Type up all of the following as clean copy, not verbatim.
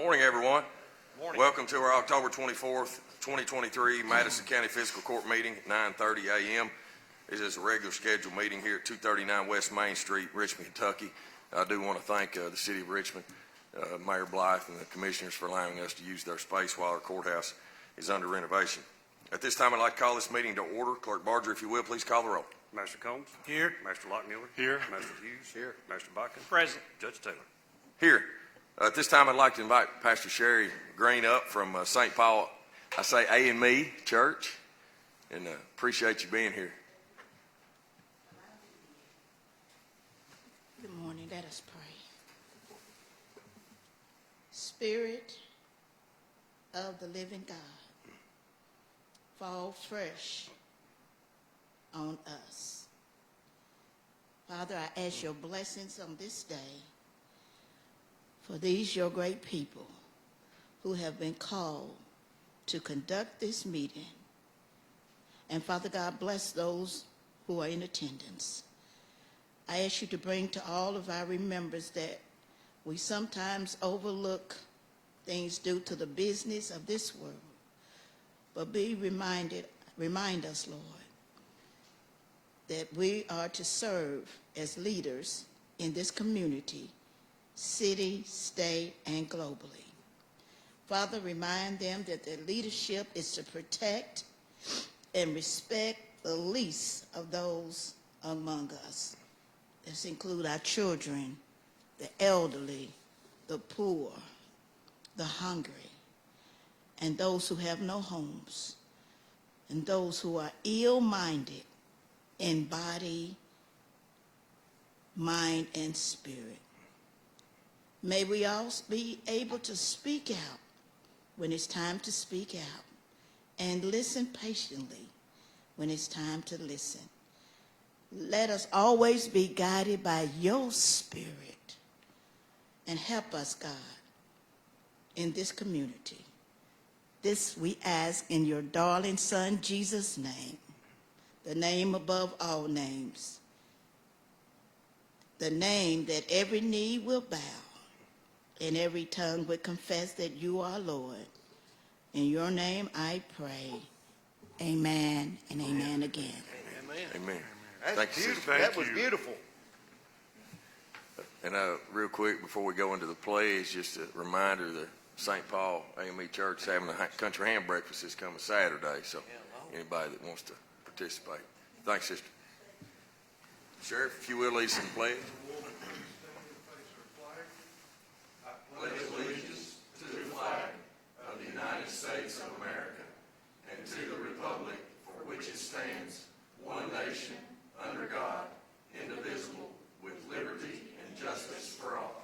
Morning, everyone. Morning. Welcome to our October 24th, 2023 Madison County Fiscal Court meeting at 9:30 a.m. This is a regular scheduled meeting here at 239 West Main Street, Richmond, Kentucky. I do want to thank the City of Richmond, Mayor Blythe, and the commissioners for allowing us to use their space while our courthouse is under renovation. At this time, I'd like to call this meeting to order. Clerk Barger, if you will, please call the roll. Master Combs? Here. Master Lockmiller? Here. Master Hughes? Here. Master Botkin? Present. Judge Taylor? Here. At this time, I'd like to invite Pastor Sherry Green up from St. Paul, I say A&Me Church, and appreciate you being here. Good morning. Let us pray. Spirit of the living God, fall fresh on us. Father, I ask your blessings on this day for these your great people who have been called to conduct this meeting. And Father God, bless those who are in attendance. I ask you to bring to all of our remembrance that we sometimes overlook things due to the business of this world. But remind us, Lord, that we are to serve as leaders in this community, city, state, and globally. Father, remind them that their leadership is to protect and respect the least of those among us. This includes our children, the elderly, the poor, the hungry, and those who have no homes, and those who are ill-minded in body, mind, and spirit. May we all be able to speak out when it's time to speak out, and listen patiently when it's time to listen. Let us always be guided by your spirit, and help us, God, in this community. This we ask in your darling Son, Jesus' name, the name above all names, the name that every knee will bow and every tongue will confess that you are Lord. In your name I pray. Amen and amen again. Amen. Amen. That's Thank you, beautiful. sister. That was beautiful. And real quick, before we go into the pledge, just a reminder that St. Paul A&Me Church is having a country ham breakfast this coming Saturday, so anybody that wants to participate. Thanks, sister. Sheriff, if you will, lead us in the pledge. I pledge allegiance to the flag of the United States of America and to the republic for which it stands, one nation, under God, indivisible, with liberty and justice for all.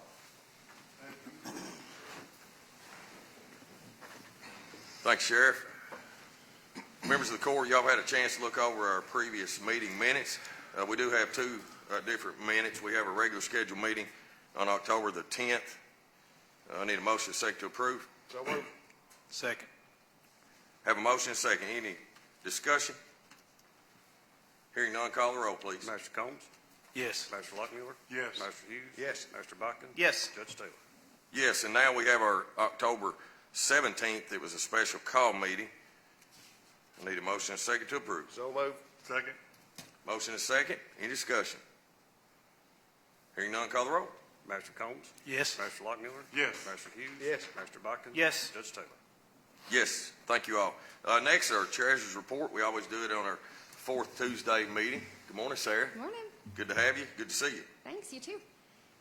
Thanks, Sheriff. Members of the court, y'all have had a chance to look over our previous meeting minutes. We do have two different minutes. We have a regular scheduled meeting on October the 10th. I need a motion and a second to approve. So moved. Second. Have a motion and a second. Any discussion? Hearing none, call the roll, please. Master Combs? Yes. Master Lockmiller? Yes. Master Hughes? Yes. Master Botkin? Yes. Judge Taylor? Yes, and now we have our October 17th. It was a special call meeting. I need a motion and a second to approve. So moved. Second. Motion and a second. Any discussion? Hearing none, call the roll. Master Combs? Yes. Master Lockmiller? Yes. Master Hughes? Yes. Master Botkin? Yes. Judge Taylor? Yes, thank you all. Next, our treasurer's report. We always do it on our fourth Tuesday meeting. Good morning, Sarah. Good morning. Good to have you. Good to see you. Thanks, you too.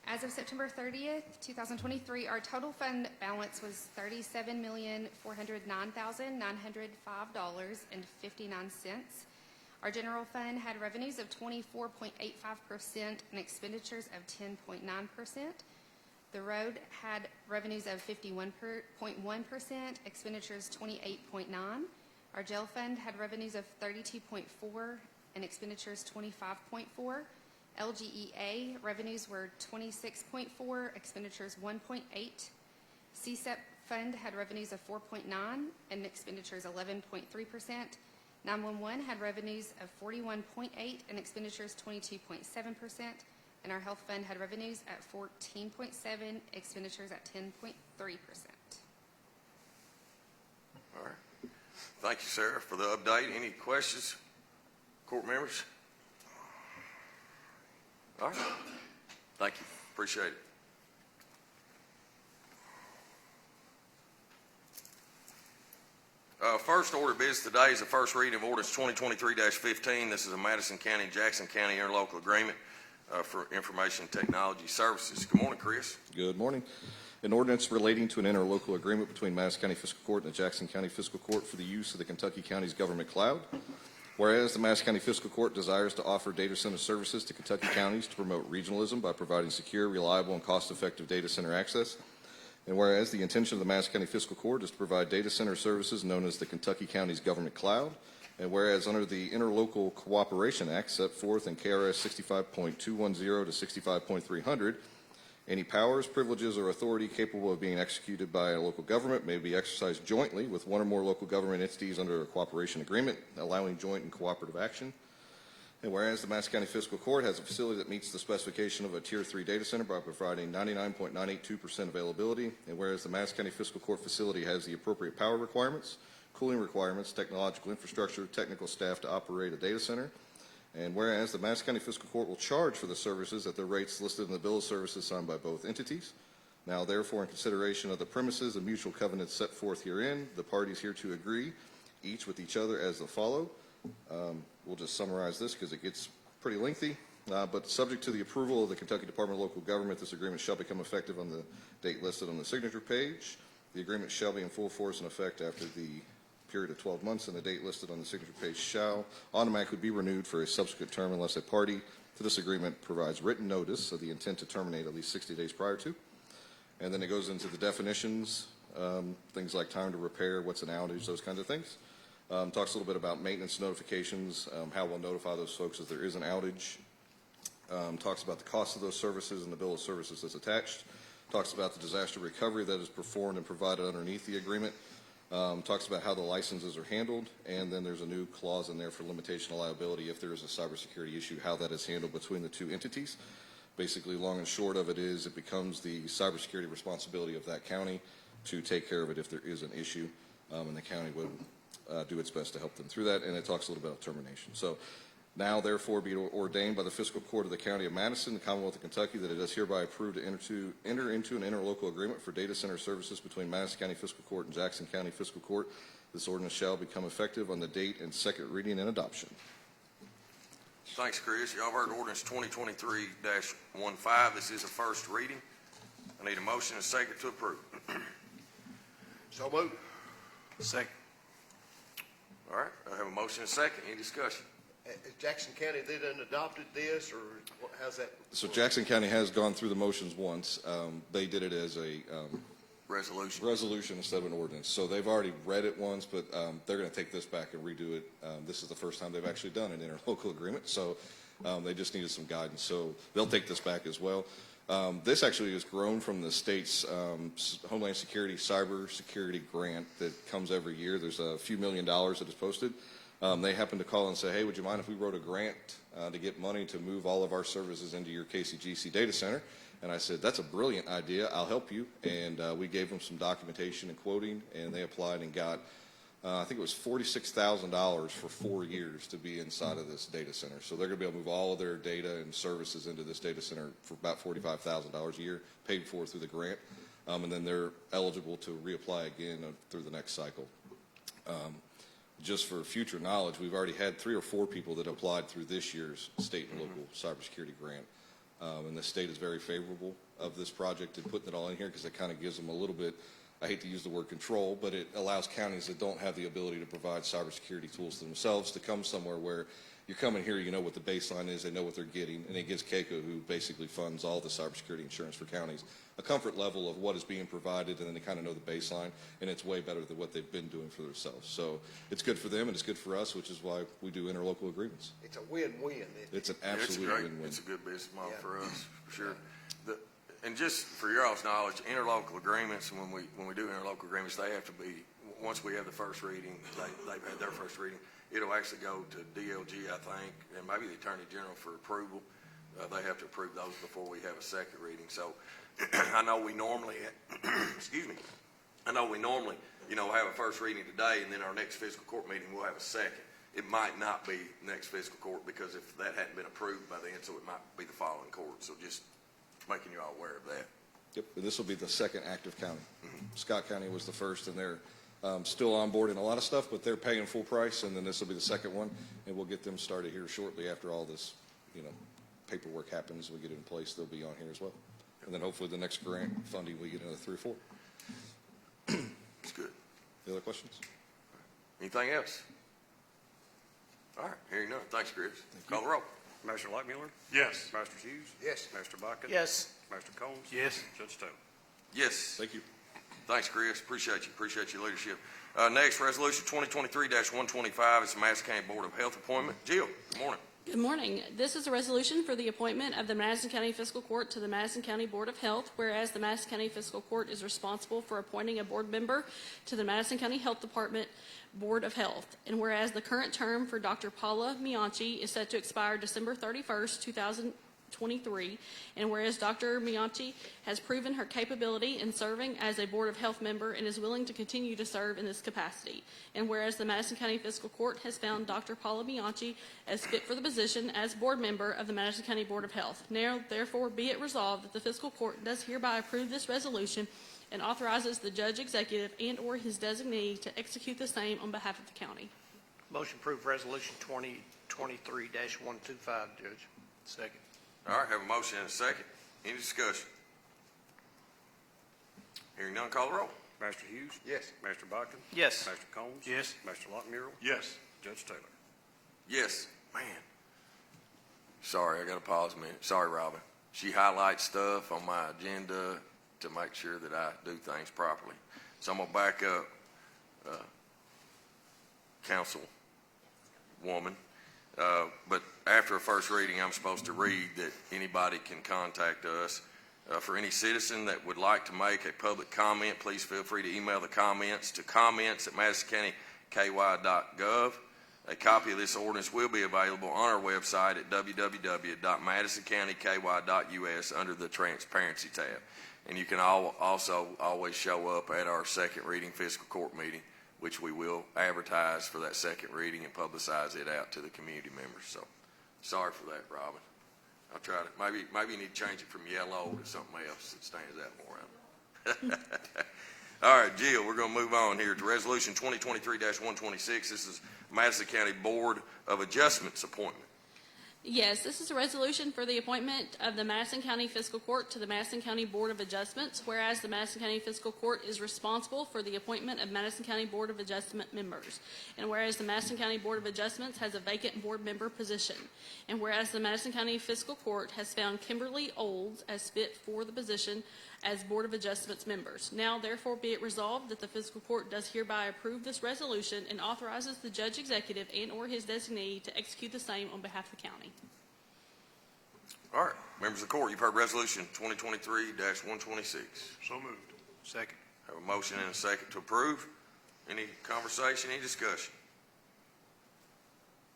As of September 30th, 2023, our total fund balance was $37,409,905.59. Our general fund had revenues of 24.85% and expenditures of 10.9%. The road had revenues of 51.1%, expenditures 28.9%. Our jail fund had revenues of 32.4% and expenditures 25.4%. LGEA revenues were 26.4%, expenditures 1.8%. CSEP fund had revenues of 4.9% and expenditures 11.3%. 911 had revenues of 41.8% and expenditures 22.7%. And our health fund had revenues at 14.7, expenditures at 10.3%. All right. Thank you, Sarah, for the update. Any questions, court members? All right. Thank you. Appreciate it. First order of business today is the first reading of ordinance 2023-15. This is a Madison County, Jackson County interlocal agreement for information technology services. Good morning, Chris. Good morning. An ordinance relating to an interlocal agreement between Madison County Fiscal Court and the Jackson County Fiscal Court for the use of the Kentucky County's government cloud. Whereas the Madison County Fiscal Court desires to offer data center services to Kentucky counties to promote regionalism by providing secure, reliable, and cost-effective data center access. And whereas the intention of the Madison County Fiscal Court is to provide data center services known as the Kentucky County's government cloud. And whereas under the Interlocal Cooperation Act set forth in KRS 65.210 to 65.300, any powers, privileges, or authority capable of being executed by a local government may be exercised jointly with one or more local government entities under a cooperation agreement, allowing joint and cooperative action. And whereas the Madison County Fiscal Court has a facility that meets the specification of a Tier 3 data center by providing 99.982% availability, and whereas the Madison County Fiscal Court facility has the appropriate power requirements, cooling requirements, technological infrastructure, technical staff to operate a data center, and whereas the Madison County Fiscal Court will charge for the services at the rates listed in the bill of services signed by both entities. Now, therefore, in consideration of the premises and mutual covenants set forth herein, the parties hereto agree, each with each other as the follow. We'll just summarize this because it gets pretty lengthy. But subject to the approval of the Kentucky Department of Local Government, this agreement shall become effective on the date listed on the signature page. The agreement shall be in full force and effect after the period of 12 months, and the date listed on the signature page shall automatically be renewed for a subsequent term unless a party to this agreement provides written notice of the intent to terminate at least 60 days prior to. And then it goes into the definitions, things like time to repair, what's an outage, those kinds of things. Talks a little bit about maintenance notifications, how we'll notify those folks if there is an outage. Talks about the cost of those services and the bill of services that's attached. Talks about the disaster recovery that is performed and provided underneath the agreement. Talks about how the licenses are handled, and then there's a new clause in there for limitation of liability if there is a cybersecurity issue, how that is handled between the two entities. Basically, long and short of it is it becomes the cybersecurity responsibility of that county to take care of it if there is an issue, and the county would do its best to help them through that, and it talks a little bit about termination. So now, therefore, be ordained by the Fiscal Court of the County of Madison, the Commonwealth of Kentucky, that it is hereby approved to enter into an interlocal agreement for data center services between Madison County Fiscal Court and Jackson County Fiscal Court. This ordinance shall become effective on the date and second reading and adoption. Thanks, Chris. Y'all heard ordinance 2023-15. This is a first reading. I need a motion and a second to approve. So moved. Second. All right, I have a motion and a second. Any discussion? Jackson County, they done adopted this, or how's that? So Jackson County has gone through the motions once. They did it as a resolution instead of an ordinance. So they've already read it once, but they're going to take this back and redo it. This is the first time they've actually done an interlocal agreement, so they just needed some guidance. So they'll take this back as well. This actually has grown from the state's Homeland Security Cyber Security Grant that comes every year. There's a few $1 million that is posted. They happened to call and say, hey, would you mind if we wrote a grant to get money to move all of our services into your KCGC data center? And I said, that's a brilliant idea. I'll help you. And we gave them some documentation and quoting, and they applied and got, I think it was $46,000 for 4 years to be inside of this data center. So they're going to be able to move all of their data and services into this data center for about $45,000 a year, paid for through the grant. And then they're eligible to reapply again through the next cycle. Just for future knowledge, we've already had 3 or 4 people that applied through this year's state and local cybersecurity grant. And the state is very favorable of this project and putting it all in here because it kind of gives them a little bit, I hate to use the word control, but it allows counties that don't have the ability to provide cybersecurity tools to themselves to come somewhere where you're coming here, you know what the baseline is, they know what they're getting, and it gives CAECO, who basically funds all the cybersecurity insurance for counties, a comfort level of what is being provided, and then they kind of know the baseline, and it's way better than what they've been doing for themselves. So it's good for them, and it's good for us, which is why we do interlocal agreements. It's a win-win. It's an It's absolute great. win-win. It's a good business model Yeah. for us, for sure. And just for your all's knowledge, interlocal agreements, when we do interlocal agreements, they have to be, once we have the first reading, they've had their first reading, it'll actually go to DLG, I think, and maybe the Attorney General for approval. They have to approve those before we have a second reading. So I know we normally, excuse me, I know we normally, have a first reading today, and then our next fiscal court meeting, we'll have a second. It might not be next fiscal court because if that hadn't been approved by then, so it might be the following court. So just making you all aware of that. Yep, and this will be the second active county. Scott County was the first, and they're still on board in a lot of stuff, but they're paying full price, and then this will be the second one, and we'll get them started here shortly after all this, paperwork happens. We get it in place, they'll be on here as well. And then hopefully the next grant funding, we get another 3 or 4. It's good. Any other questions? Anything else? All right, hearing none. Thanks, Chris. Call the roll. Master Lightmiller? Yes. Master Hughes? Yes. Master Bucket? Yes. Master Combs? Yes. Judge Taylor? Yes. Thank you. Thanks, Chris. Appreciate you. Appreciate your leadership. Next, Resolution 2023-125 is the Madison County Board of Health appointment. Jill, good morning. Good morning. This is a resolution for the appointment of the Madison County Fiscal Court to the Madison County Board of Health, whereas the Madison County Fiscal Court is responsible for appointing a board member to the Madison County Health Department Board of Health, and whereas the current term for Dr. Paula Mianchi is set to expire December 31st, 2023, and whereas Dr. Mianchi has proven her capability in serving as a Board of Health member and is willing to continue to serve in this capacity, and whereas the Madison County Fiscal Court has found Dr. Paula Mianchi as fit for the position as board member of the Madison County Board of Health. Now, therefore, be it resolved that the Fiscal Court does hereby approve this resolution and authorizes the judge executive and/or his designee to execute the same on behalf of the county. Motion approved resolution 2023-125, Judge. Second. All right, have a motion and a second. Any discussion? Hearing none, call the roll. Master Hughes? Yes. Master Bucket? Yes. Master Combs? Yes. Master Lightmiller? Yes. Judge Taylor? Yes. Man. Sorry, I got to pause a minute. Sorry, Robin. She highlights stuff on my agenda to make sure that I do things properly. So I'm going to back up, Councilwoman. But after a first reading, I'm supposed to read that anybody can contact us. For any citizen that would like to make a public comment, please feel free to email the comments to comments@madisoncountyky.gov. A copy of this ordinance will be available on our website at www.madisoncountyky.us under the Transparency tab. And you can also always show up at our second reading fiscal court meeting, which we will advertise for that second reading and publicize it out to the community members. So sorry for that, Robin. I'll try to, maybe you need to change it from yellow to something else that stands out more out. All right, Jill, we're going to move on here to Resolution 2023-126. This is Madison County Board of Adjustments appointment. Yes, this is a resolution for the appointment of the Madison County Fiscal Court to the Madison County Board of Adjustments, whereas the Madison County Fiscal Court is responsible for the appointment of Madison County Board of Adjustment members, and whereas the Madison County Board of Adjustments has a vacant board member position, and whereas the Madison County Fiscal Court has found Kimberly Olds as fit for the position as Board of Adjustments members. Now, therefore, be it resolved that the Fiscal Court does hereby approve this resolution and authorizes the judge executive and/or his designee to execute the same on behalf of the county. All right, members of the court, you've heard Resolution 2023-126. So moved. Second. Have a motion and a second to approve. Any conversation, any discussion?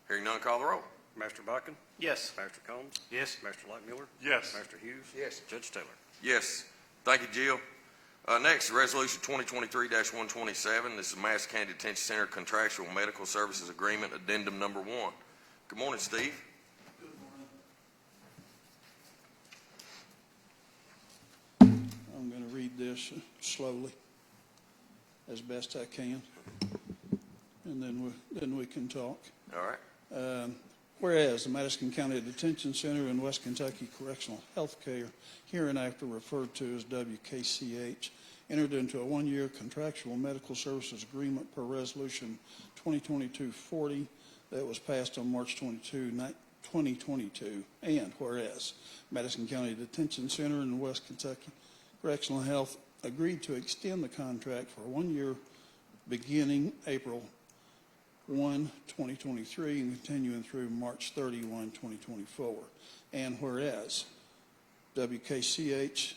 Hearing none, call the roll. Master Bucket? Yes. Master Combs? Yes. Master Lightmiller? Yes. Master Hughes? Yes. Judge Taylor? Yes. Thank you, Jill. Next, Resolution 2023-127. This is Madison County Detention Center Contractual Medical Services Agreement, Addendum Number 1. Good morning, Steve. I'm going to read this slowly as best I can, and then we can talk. All right. Whereas the Madison County Detention Center in West Kentucky Correctional Health Care, hereinafter referred to as WKCH, entered into a one-year contractual medical services agreement per Resolution 2022-40 that was passed on March 22, 2022. And whereas Madison County Detention Center in West Kentucky Correctional Health agreed to extend the contract for 1 year beginning April 1, 2023 and continuing through March 31, 2024. And whereas WKCH,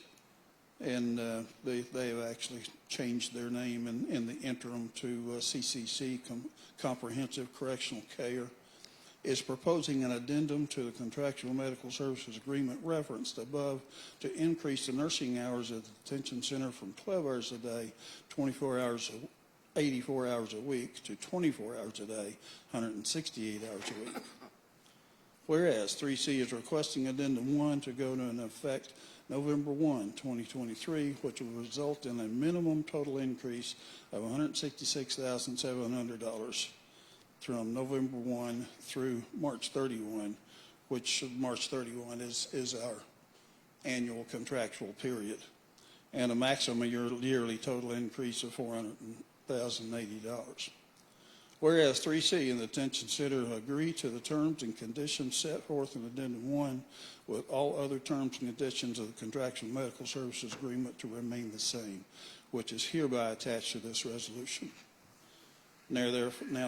and they have actually changed their name in the interim to CCC, Comprehensive Correctional Care. is proposing an addendum to the contractual medical services agreement referenced above to increase the nursing hours at the detention center from 12 hours a day, 84 hours a week, to 24 hours a day, 168 hours a week. Whereas 3C is requesting Addendum 1 to go into effect November 1, 2023, which will result in a minimum total increase of $166,700 from November 1 through March 31, which March 31 is our annual contractual period, and a maximum yearly total increase of $400,080. Whereas 3C and the detention center agree to the terms and conditions set forth in Addendum 1 with all other terms and conditions of the contractual medical services agreement to remain the same, which is hereby attached to this resolution. Now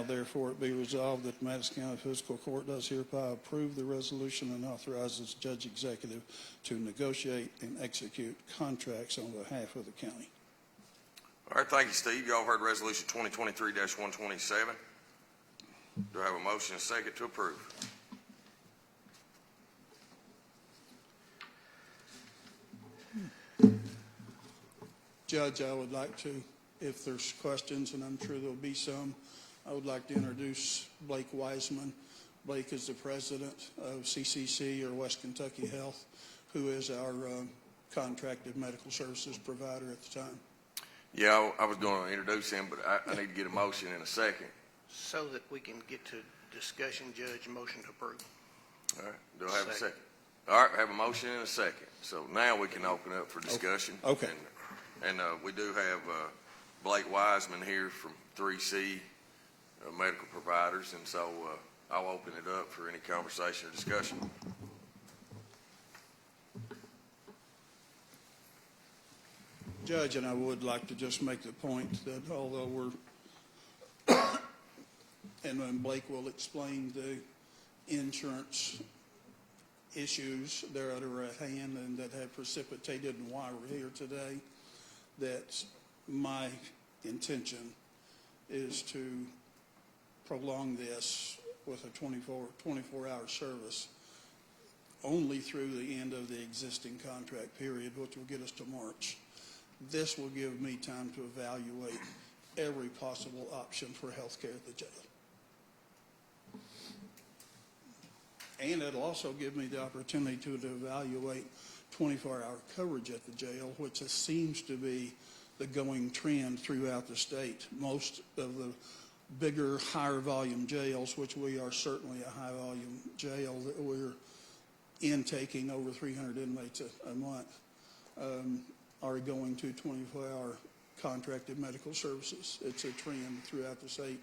therefore it be resolved that the Madison County Fiscal Court does hereby approve the resolution and authorizes the Judge Executive to negotiate and execute contracts on behalf of the county. All right, thank you, Steve. Y'all heard Resolution 2023-127. Do I have a motion and a second to approve? Judge, I would like to, if there's questions, and I'm sure there'll be some, I would like to introduce Blake Wiseman. Blake is the president of CCC, or West Kentucky Health, who is our contracted medical services provider at the time. Yeah, I was going to introduce him, but I need to get a motion in a second. So that we can get to discussion, Judge, motion to approve. All right, do I have a second? All right, I have a motion and a second. So now we can open up for discussion. Okay. And we do have Blake Wiseman here from 3C Medical Providers, and so I'll open it up for any conversation or discussion. Judge, and I would like to just make the point that although we're, and when Blake will explain the insurance issues that are at hand and that have precipitated and why we're here today, that my intention is to prolong this with a 24-hour service only through the end of the existing contract period, which will get us to March. This will give me time to evaluate every possible option for health care at the jail. And it'll also give me the opportunity to evaluate 24-hour coverage at the jail, which seems to be the going trend throughout the state. Most of the bigger, higher volume jails, which we are certainly a high volume jail, that we're intaking over 300 inmates a month, are going to 24-hour contracted medical services. It's a trend throughout the state.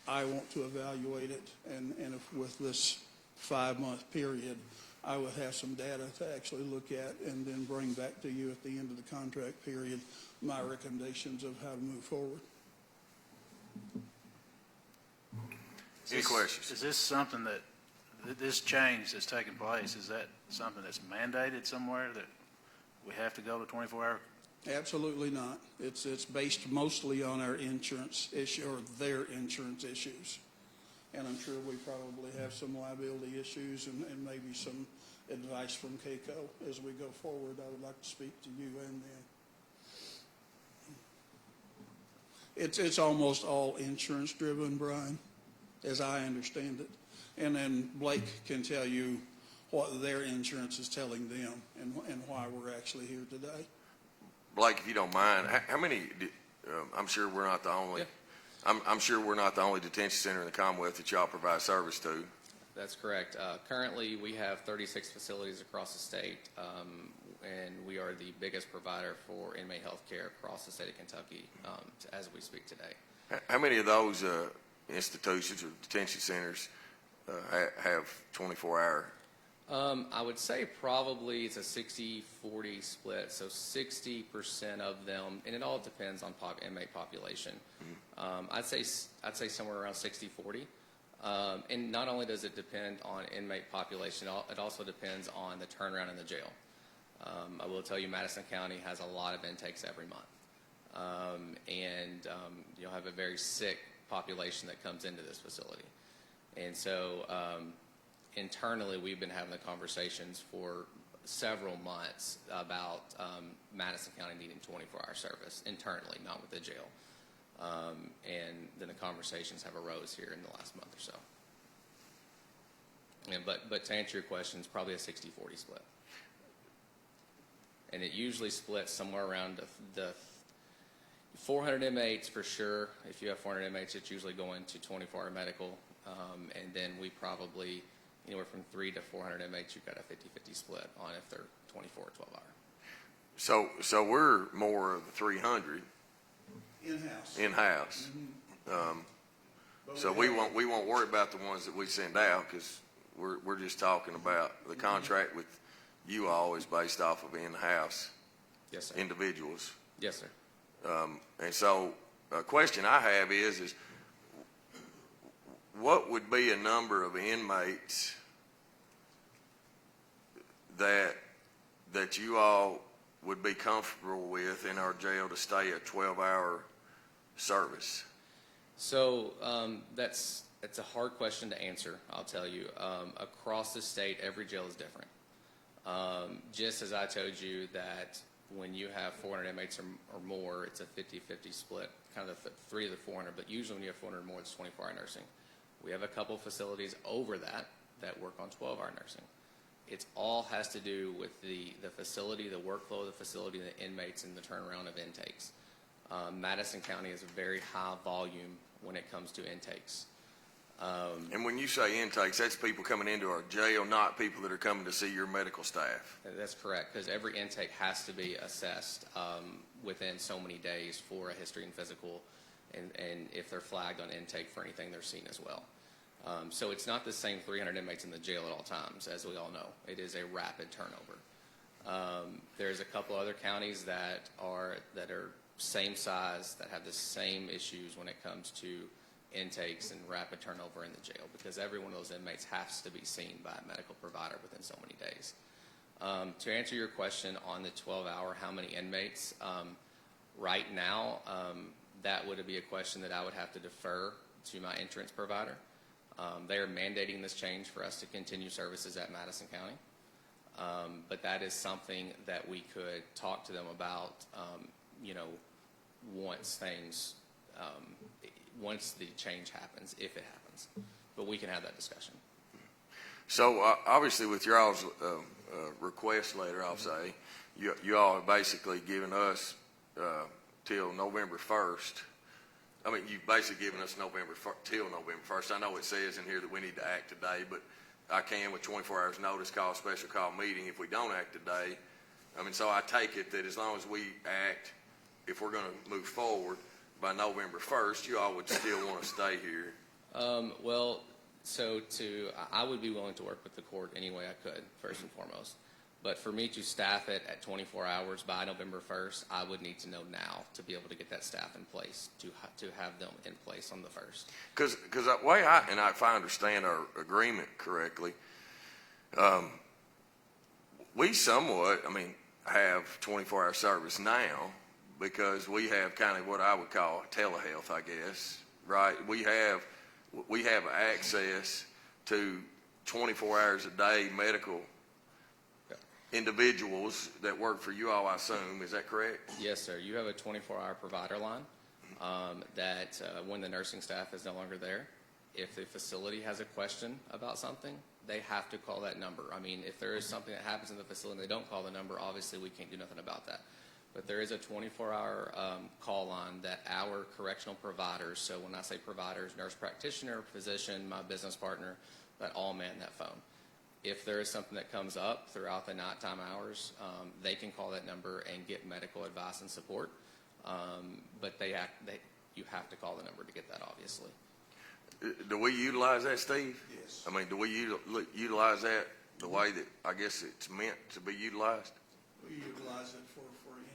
I want to evaluate it, and if with this 5-month period, I would have some data to actually look at and then bring back to you at the end of the contract period my recommendations of how to move forward. Any questions? Is this something that, this change that's taking place, is that something that's mandated somewhere that we have to go to 24-hour? Absolutely not. It's based mostly on our insurance issue, or their insurance issues. And I'm sure we probably have some liability issues and maybe some advice from CAECO as we go forward. I would like to speak to you and them. It's almost all insurance driven, Brian, as I understand it. And then Blake can tell you what their insurance is telling them and why we're actually here today. Blake, if you don't mind, how many? I'm sure we're not the only. Yeah. I'm sure we're not the only detention center in the Commonwealth that y'all provide service to. That's correct. Currently, we have 36 facilities across the state, and we are the biggest provider for inmate health care across the state of Kentucky as we speak today. How many of those institutions or detention centers have 24-hour? I would say probably it's a 60-40 split, so 60% of them, and it all depends on inmate population. Mm-hmm. I'd say somewhere around 60-40. And not only does it depend on inmate population, it also depends on the turnaround in the jail. I will tell you, Madison County has a lot of intakes every month, and you'll have a very sick population that comes into this facility. And so internally, we've been having the conversations for several months about Madison County needing 24-hour service internally, not with the jail. And then the conversations have arose here in the last month or so. And, but to answer your question, it's probably a 60-40 split. And it usually splits somewhere around the 400 inmates for sure. If you have 400 inmates, it's usually going to 24-hour medical. And then we probably, anywhere from 300 to 400 inmates, you've got a 50-50 split on if they're 24 or 12-hour. So we're more of the 300 In-house. in-house. So we won't worry about the ones that we send out, because we're just talking about the contract with you all is based off of in-house Yes, sir. individuals. Yes, sir. And so a question I have is what would be a number of inmates that you all would be comfortable with in our jail to stay a 12-hour service? So that's a hard question to answer, I'll tell you. Across the state, every jail is different. Just as I told you that when you have 400 inmates or more, it's a 50-50 split, kind of the 3 of the 400, but usually when you have 400 or more, it's 24-hour nursing. We have a couple facilities over that work on 12-hour nursing. It all has to do with the facility, the workflow of the facility, the inmates, and the turnaround of intakes. Madison County is a very high volume when it comes to intakes. And when you say intakes, that's people coming into our jail, not people that are coming to see your medical staff. That's correct, because every intake has to be assessed within so many days for a history and physical, and if they're flagged on intake for anything, they're seen as well. So it's not the same 300 inmates in the jail at all times, as we all know. It is a rapid turnover. There's a couple other counties that are same size, that have the same issues when it comes to intakes and rapid turnover in the jail, because every one of those inmates has to be seen by a medical provider within so many days. To answer your question on the 12-hour, how many inmates, right now, that would be a question that I would have to defer to my insurance provider. They are mandating this change for us to continue services at Madison County. But that is something that we could talk to them about, once the change happens, if it happens. But we can have that discussion. So obviously with y'all's request letter, I'll say, you all have basically given us till November 1st. I mean, you've basically given us till November 1st. I know it says in here that we need to act today, but I can, with 24 hours notice, call a special call meeting if we don't act today. I mean, so I take it that as long as we act, if we're going to move forward by November 1st, you all would still want to stay here. Well, I would be willing to work with the court any way I could, first and foremost. But for me to staff it at 24 hours by November 1st, I would need to know now to be able to get that staff in place, to have them in place on the 1st. Because the way if I understand our agreement correctly, we somewhat, have 24-hour service now, because we have kind of what I would call telehealth, I guess, right? We have access to 24 hours a day medical individuals that work for you all, I assume. Is that correct? Yes, sir. You have a 24-hour provider line that when the nursing staff is no longer there, if the facility has a question about something, they have to call that number. If there is something that happens in the facility and they don't call the number, obviously we can't do nothing about that. But there is a 24-hour call line that our correctional providers, so when I say providers, nurse practitioner, physician, my business partner, that all man that phone. If there is something that comes up throughout the nighttime hours, they can call that number and get medical advice and support. But you have to call the number to get that, obviously. Do we utilize that, Steve? Yes. Do we utilize that the way that I guess it's meant to be utilized? We utilize it for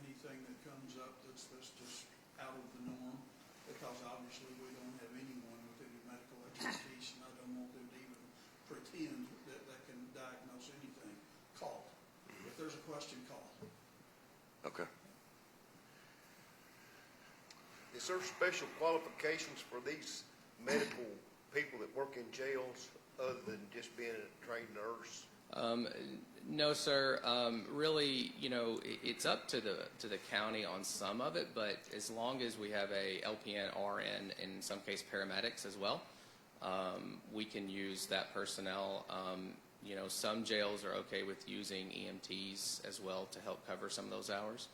anything that comes up that's just out of the norm, because obviously we don't have anyone with any medical expertise, and I don't want them to even pretend that they can diagnose anything. Call. If there's a question, call. Okay. Is there special qualifications for these medical people that work in jails other than just being a trained nurse? No, sir. Really, it's up to the county on some of it, but as long as we have a LPN, RN, and in some case paramedics as well, we can use that personnel. Some jails are okay with using EMTs as well to help cover some of those hours.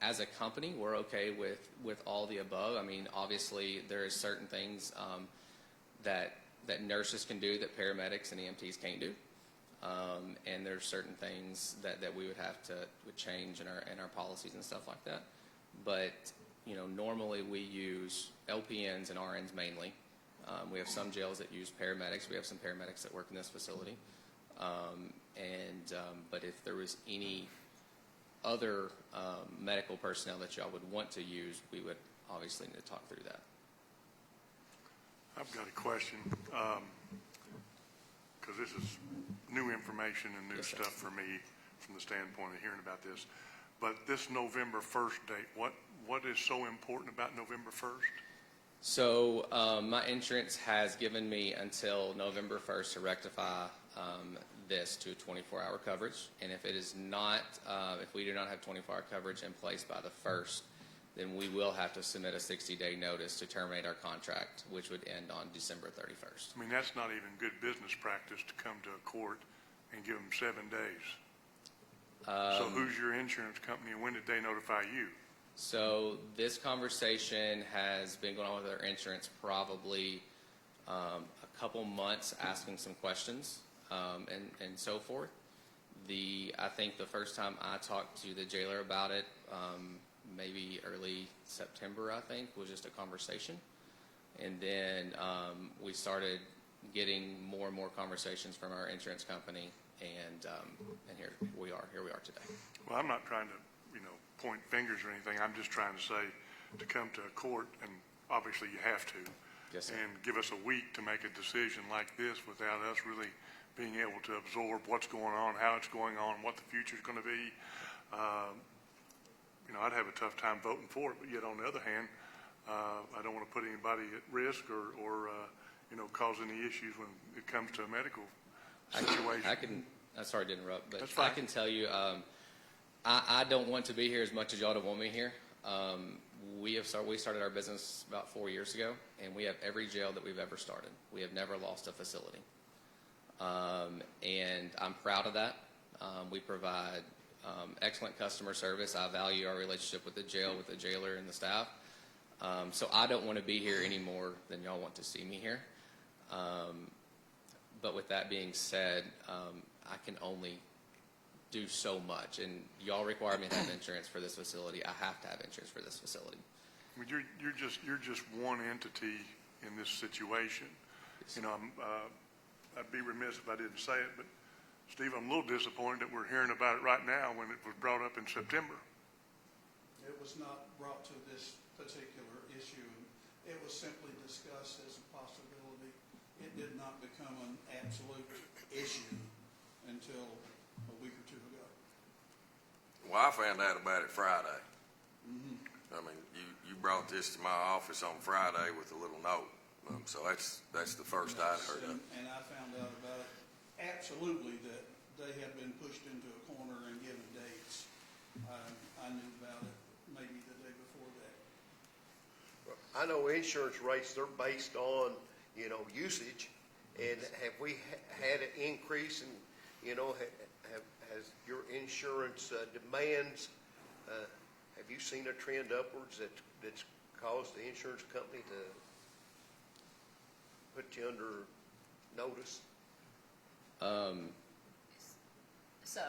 As a company, we're okay with all the above. I mean, obviously, there is certain things that nurses can do that paramedics and EMTs can't do. And there's certain things that we would change in our policies and stuff like that. But, normally we use LPNs and RNs mainly. We have some jails that use paramedics. We have some paramedics that work in this facility. But if there was any other medical personnel that y'all would want to use, we would obviously need to talk through that. I've got a question, because this is new information and new Yes, sir. stuff for me from the standpoint of hearing about this. But this November 1st date, what is so important about November 1st? So my insurance has given me until November 1st to rectify this to 24-hour coverage. And if it is not, if we do not have 24-hour coverage in place by the 1st, then we will have to submit a 60-day notice to terminate our contract, which would end on December 31st. I mean, that's not even good business practice to come to a court and give them 7 days. So who's your insurance company, and when did they notify you? So this conversation has been going on with our insurance probably a couple months, asking some questions and so forth. I think the first time I talked to the jailer about it, maybe early September, I think, was just a conversation. And then we started getting more and more conversations from our insurance company, and here we are today. Well, I'm not trying to, point fingers or anything. I'm just trying to say, to come to a court, and obviously you have to, Yes, sir. and give us a week to make a decision like this without us really being able to absorb what's going on, how it's going on, what the future's going to be. I'd have a tough time voting for it, but yet on the other hand, I don't want to put anybody at risk or cause any issues when it comes to a medical situation. Sorry to interrupt, but That's fine. I can tell you, I don't want to be here as much as y'all don't want me here. We started our business about 4 years ago, and we have every jail that we've ever started. We have never lost a facility. And I'm proud of that. We provide excellent customer service. I value our relationship with the jail, with the jailer and the staff. So I don't want to be here any more than y'all want to see me here. But with that being said, I can only do so much, and y'all require me to have insurance for this facility. I have to have insurance for this facility. I mean, you're just one entity in this situation. Yes. I'd be remiss if I didn't say it, but Steve, I'm a little disappointed that we're hearing about it right now when it was brought up in September. It was not brought to this particular issue. It was simply discussed as a possibility. It did not become an absolute issue until a week or two ago. Well, I found out about it Friday. I mean, you brought this to my office on Friday with a little note. So that's the first I'd heard of it. And I found out about it absolutely that they had been pushed into a corner and given dates. I knew about it maybe the day before that. I know insurance rates, they're based on, usage. And have we had an increase in, has your insurance demands, have you seen a trend upwards that's caused the insurance company to put you under notice? So,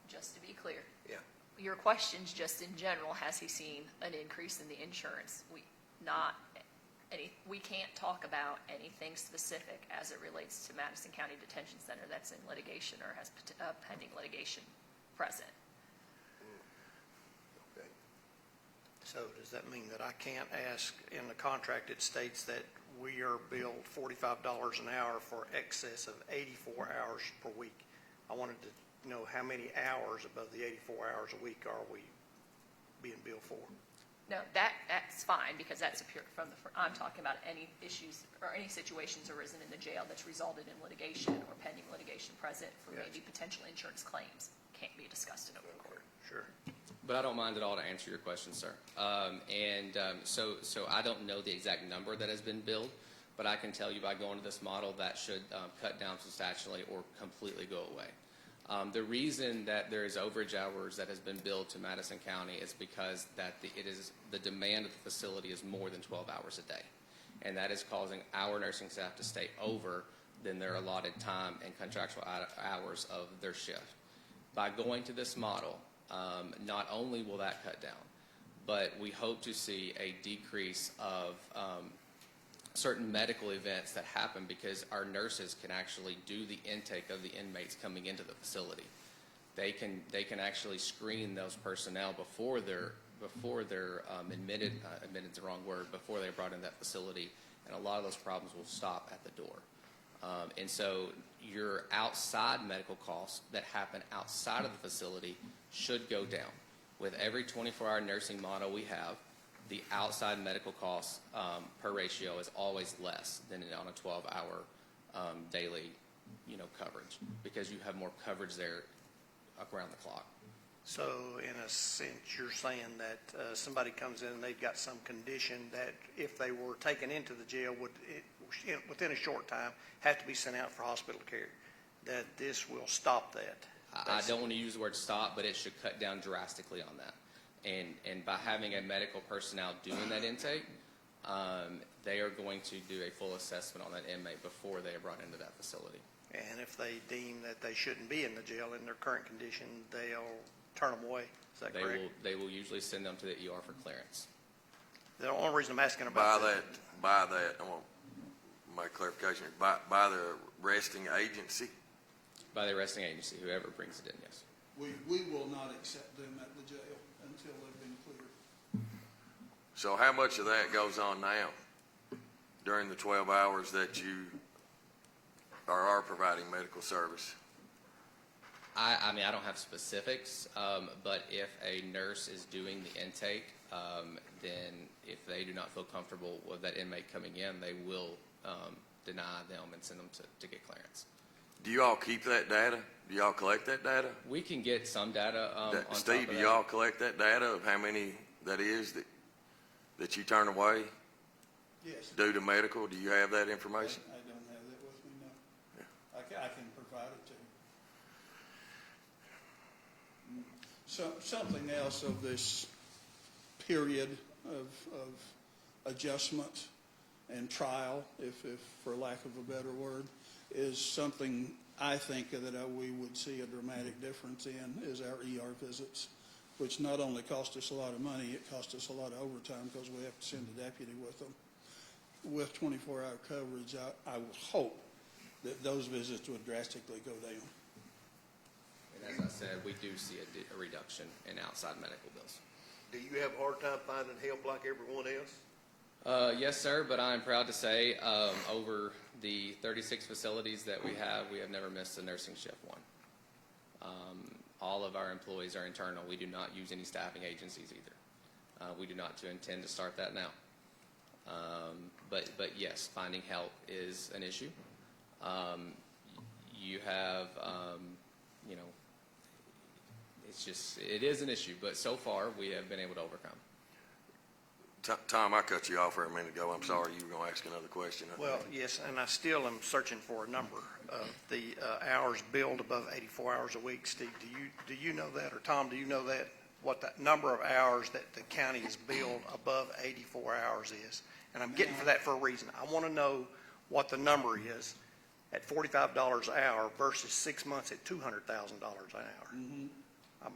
just to be clear. Yeah. Your question's just in general, has he seen an increase in the insurance? We can't talk about anything specific as it relates to Madison County Detention Center that's in litigation or has pending litigation present. Okay. So does that mean that I can't ask, in the contract it states that we are billed $45 an hour for excess of 84 hours per week? I wanted to know how many hours above the 84 hours a week are we being billed for? No, that's fine, because that's a pure, I'm talking about any issues or any situations arisen in the jail that's resulted in litigation or pending litigation present for maybe potential insurance claims. Can't be discussed in open court. Sure. But I don't mind at all to answer your question, sir. So I don't know the exact number that has been billed, but I can tell you by going to this model that should cut down substantially or completely go away. The reason that there is overage hours that has been billed to Madison County is because that the demand of the facility is more than 12 hours a day, and that is causing our nursing staff to stay over than their allotted time and contractual hours of their shift. By going to this model, not only will that cut down, but we hope to see a decrease of certain medical events that happen because our nurses can actually do the intake of the inmates coming into the facility. They can actually screen those personnel before they're admitted. Admitted's the wrong word. Before they're brought in that facility, and a lot of those problems will stop at the door. And so your outside medical costs that happen outside of the facility should go down. With every 24-hour nursing model we have, the outside medical costs per ratio is always less than on a 12-hour daily, coverage, because you have more coverage there around the clock. So in a sense, you're saying that somebody comes in and they've got some condition that if they were taken into the jail would, within a short time, have to be sent out for hospital care, that this will stop that. I don't want to use the word stop, but it should cut down drastically on that. And by having a medical personnel doing that intake, they are going to do a full assessment on that inmate before they are brought into that facility. And if they deem that they shouldn't be in the jail in their current condition, they'll turn them away. Is that correct? They will usually send them to the ER for clearance. The only reason I'm asking about By that, I want to make clarification. By the arresting agency? By the arresting agency, whoever brings it in, yes. We will not accept them at the jail until they've been cleared. So how much of that goes on now during the 12 hours that you are providing medical service? I mean, I don't have specifics, but if a nurse is doing the intake, then if they do not feel comfortable with that inmate coming in, they will deny them and send them to get clearance. Do you all keep that data? Do y'all collect that data? We can get some data on Steve, top of do that. y'all collect that data of how many that is that you turn away Yes. due to medical? Do you have that information? I don't have that with me, no. Yeah. I can provide it to you. Something else of this period of adjustment and trial, if for lack of a better word, is something I think that we would see a dramatic difference in is our ER visits, which not only cost us a lot of money, it costs us a lot of overtime because we have to send a deputy with them. With 24-hour coverage, I would hope that those visits would drastically go down. And as I said, we do see a reduction in outside medical bills. Do you have a hard time finding help like everyone else? Yes, sir, but I'm proud to say over the 36 facilities that we have never missed a nursing shift one. All of our employees are internal. We do not use any staffing agencies either. We do not intend to start that now. But yes, finding help is an issue. You have, it is an issue, but so far we have been able to overcome. Tom, I cut you off for a minute ago. I'm sorry, you were going to ask another question. Well, yes, and I still am searching for a number of the hours billed above 84 hours a week. Steve, do you know that, or Tom, do you know that, what that number of hours that the county is billed above 84 hours is? And I'm getting for that for a reason. I want to know what the number is at $45 an hour versus 6 months at $200,000 an hour. Mm-hmm.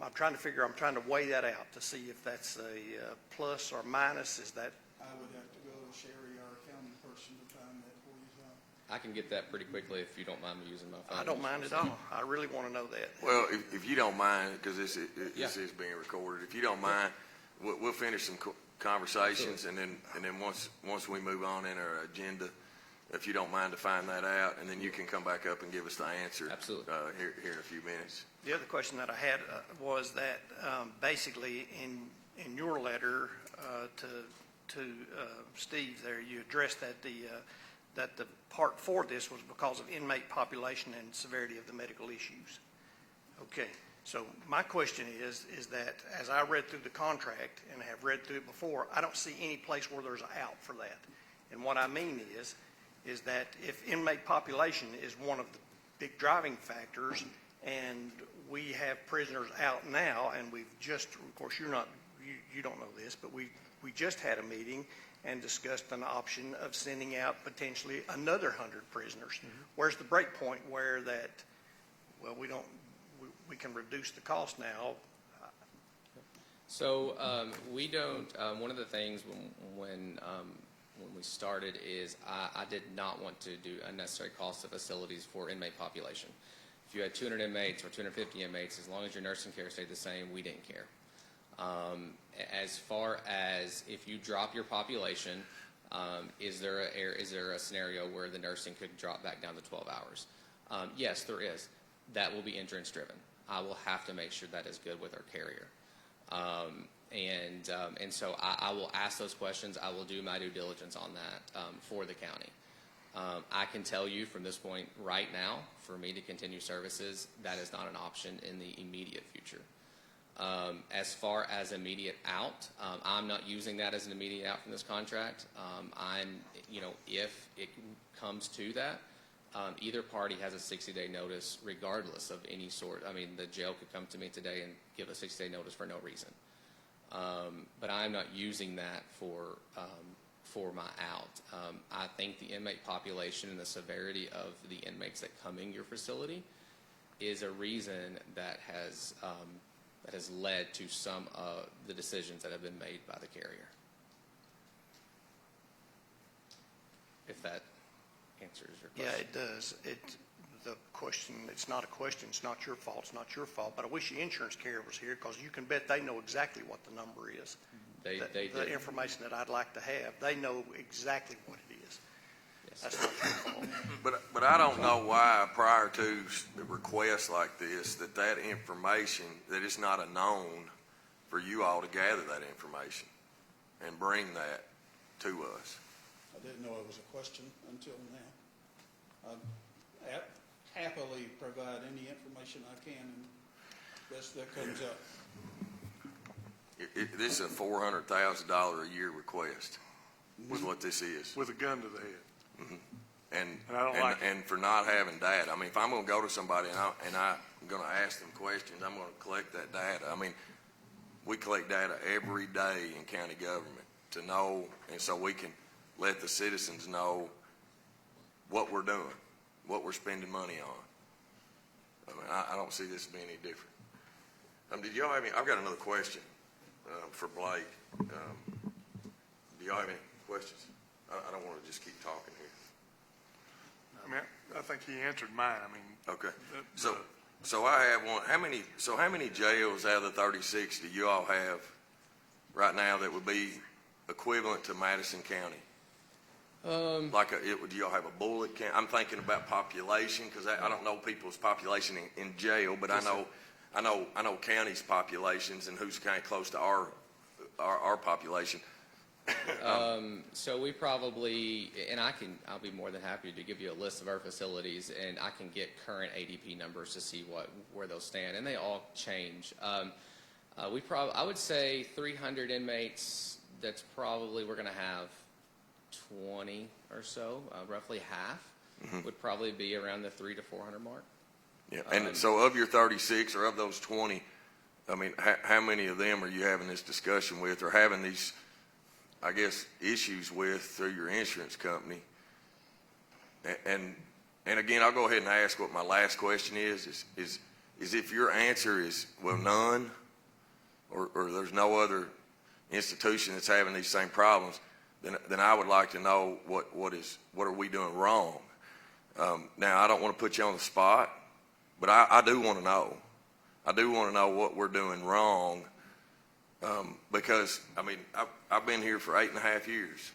I'm trying to weigh that out to see if that's a plus or minus. Is that? I would have to go to Sherry, our accounting person, to find that for you, Tom. I can get that pretty quickly if you don't mind me using my phone. I don't mind at all. I really want to know that. Well, if you don't mind, because this is being recorded, if you don't mind, we'll finish some conversations, and then once we move on in our agenda, if you don't mind to find that out, and then you can come back up and give us the answer. Absolutely. Here in a few minutes. The other question that I had was that basically in your letter to Steve there, you addressed that the part for this was because of inmate population and severity of the medical issues. Okay, so my question is that as I read through the contract and have read through it before, I don't see any place where there's an out for that. And what I mean is that if inmate population is one of the big driving factors, and we have prisoners out now, and we've just, of course, you don't know this, but we just had a meeting and discussed an option of sending out potentially another 100 prisoners. Mm-hmm. Where's the break point where that, well, we can reduce the cost now? So we don't. One of the things when we started is I did not want to do unnecessary costs of facilities for inmate population. If you had 200 inmates or 250 inmates, as long as your nursing care stayed the same, we didn't care. As far as if you drop your population, is there a scenario where the nursing could drop back down to 12 hours? Yes, there is. That will be insurance driven. I will have to make sure that is good with our carrier. And so I will ask those questions. I will do my due diligence on that for the county. I can tell you from this point right now, for me to continue services, that is not an option in the immediate future. As far as immediate out, I'm not using that as an immediate out from this contract. If it comes to that, either party has a 60-day notice regardless of any sort. I mean, the jail could come to me today and give a 60-day notice for no reason. But I'm not using that for my out. I think the inmate population and the severity of the inmates that come in your facility is a reason that has led to some of the decisions that have been made by the carrier. If that answers your question. Yeah, it does. The question, it's not a question, it's not your fault, it's not your fault, but I wish the insurance carrier was here, because you can bet they know exactly what the number is. The information that I'd like to have, they know exactly what it is. Yes. That's not your fault. But I don't know why prior to the requests like this, that information, that it's not a known for you all to gather that information and bring that to us. I didn't know it was a question until now. I'd happily provide any information I can, and best that comes up. This is a $400,000 a year request, is what this is. With a gun to the head. Mm-hmm. And I don't like it. and for not having data. I mean, if I'm going to go to somebody and I'm going to ask them questions, I'm going to collect that data. I mean, we collect data every day in county government to know, and so we can let the citizens know what we're doing, what we're spending money on. I mean, I don't see this being any different. Did y'all have any? I've got another question for Blake. Do y'all have any questions? I don't want to just keep talking here. I mean, I think he answered mine. I mean. Okay. So I have one. How many jails out of the 36 do you all have right now that would be equivalent to Madison County? Do y'all have a bullet count? I'm thinking about population, because I don't know people's population in jail, but I know counties' populations and who's kind of close to our population. So we probably, and I'll be more than happy to give you a list of our facilities, and I can get current ADP numbers to see where those stand, and they all change. I would say 300 inmates. That's probably, we're going to have 20 or so, roughly half, would probably be around the 300 to 400 mark. Yeah, and so of your 36 or of those 20, I mean, how many of them are you having this discussion with, or having these, I guess, issues with through your insurance company? And again, I'll go ahead and ask what my last question is if your answer is, well, none, or there's no other institution that's having these same problems, then I would like to know what are we doing wrong. Now, I don't want to put you on the spot, but I do want to know. I do want to know what we're doing wrong, because I mean I've been here for 8.5 years,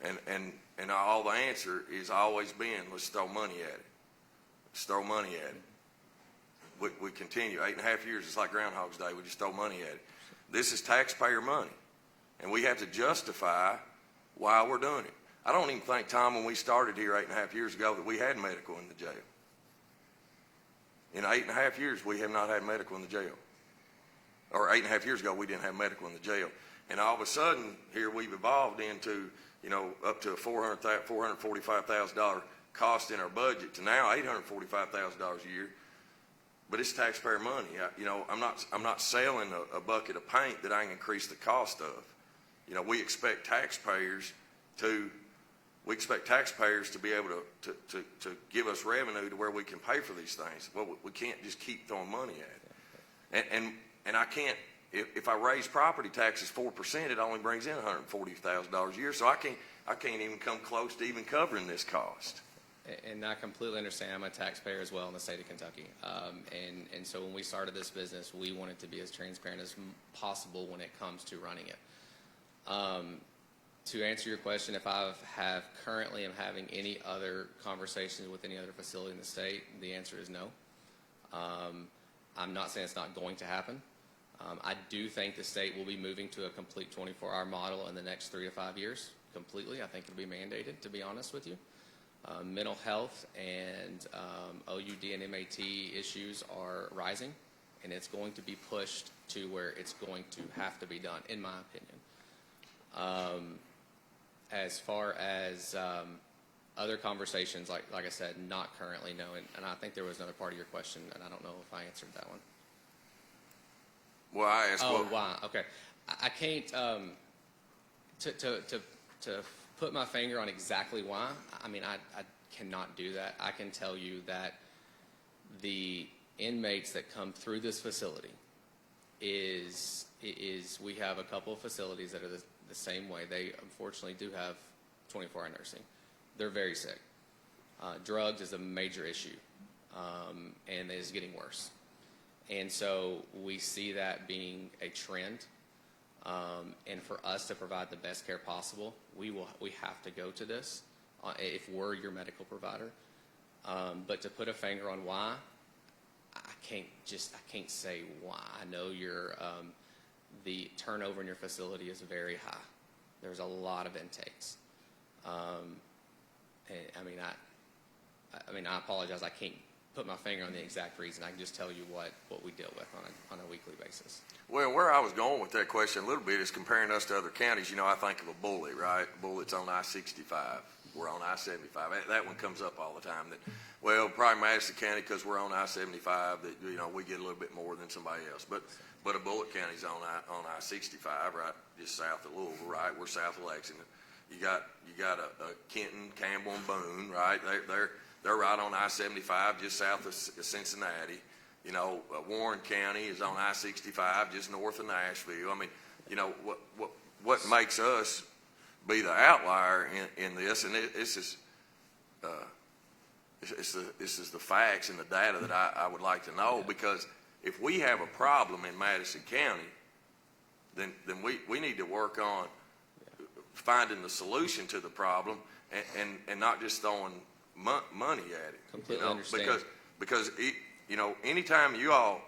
and all the answer is always been, let's throw money at it. Let's throw money at it. We continue 8.5 years. It's like Groundhog's Day. We just throw money at it. This is taxpayer money, and we have to justify why we're doing it. I don't even think, Tom, when we started here 8.5 years ago, that we had medical in the jail. In 8.5 years, we have not had medical in the jail. Or 8.5 years ago, we didn't have medical in the jail. And all of a sudden, here we've evolved into, up to a $445,000 cost in our budget to now $845,000 a year. But it's taxpayer money. I'm not selling a bucket of paint that I can increase the cost of. We expect taxpayers to be able to give us revenue to where we can pay for these things. Well, we can't just keep throwing money at it. And I can't, if I raise property taxes 4%, it only brings in $140,000 a year. So I can't even come close to even covering this cost. And I completely understand. I'm a taxpayer as well in the state of Kentucky. And so when we started this business, we wanted to be as transparent as possible when it comes to running it. To answer your question, if I currently am having any other conversations with any other facility in the state, the answer is no. I'm not saying it's not going to happen. I do think the state will be moving to a complete 24-hour model in the next 3 to 5 years, completely. I think it'll be mandated, to be honest with you. Mental health and OUD and MAT issues are rising, and it's going to be pushed to where it's going to have to be done, in my opinion. As far as other conversations, like I said, not currently, no. And I think there was another part of your question, and I don't know if I answered that one. Well, I asked. Why? Okay, I can't to put my finger on exactly why. I mean, I cannot do that. I can tell you that the inmates that come through this facility is we have a couple of facilities that are the same way. They unfortunately do have 24-hour nursing. They're very sick. Drugs is a major issue, and it is getting worse. And so we see that being a trend. And for us to provide the best care possible, we have to go to this if we're your medical provider. But to put a finger on why, I can't say why. I know the turnover in your facility is very high. There's a lot of intakes. I apologize. I can't put my finger on the exact reason. I can just tell you what we deal with on a weekly basis. Well, where I was going with that question a little bit is comparing us to other counties. I think of a Bully, right? Bullitt's on I-65. We're on I-75. That one comes up all the time. Probably Madison County, because we're on I-75, that we get a little bit more than somebody else. But a Bullitt County's on I-65, right, just south of Louisville, right? We're south of Lexington. You got a Kenton, Campbell, and Boone, right? They're right on I-75, just south of Cincinnati. Warren County is on I-65, just north of Nashville. What makes us be the outlier in this, and this is the facts and the data that I would like to know, because if we have a problem in Madison County, then we need to work on finding the solution to the problem and not just throwing money at it. Completely understand. Because anytime you all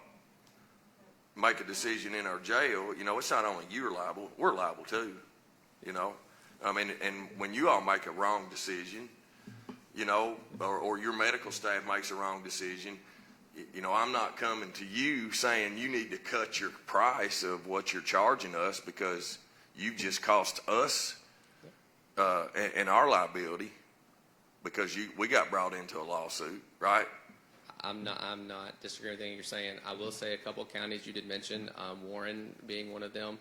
make a decision in our jail, it's not only you're liable, we're liable too. And when you all make a wrong decision, or your medical staff makes a wrong decision, I'm not coming to you saying you need to cut your price of what you're charging us, because you've just cost us and our liability, because we got brought into a lawsuit, right? I'm not disagreeing with anything you're saying. I will say a couple of counties you did mention, Warren being one of them.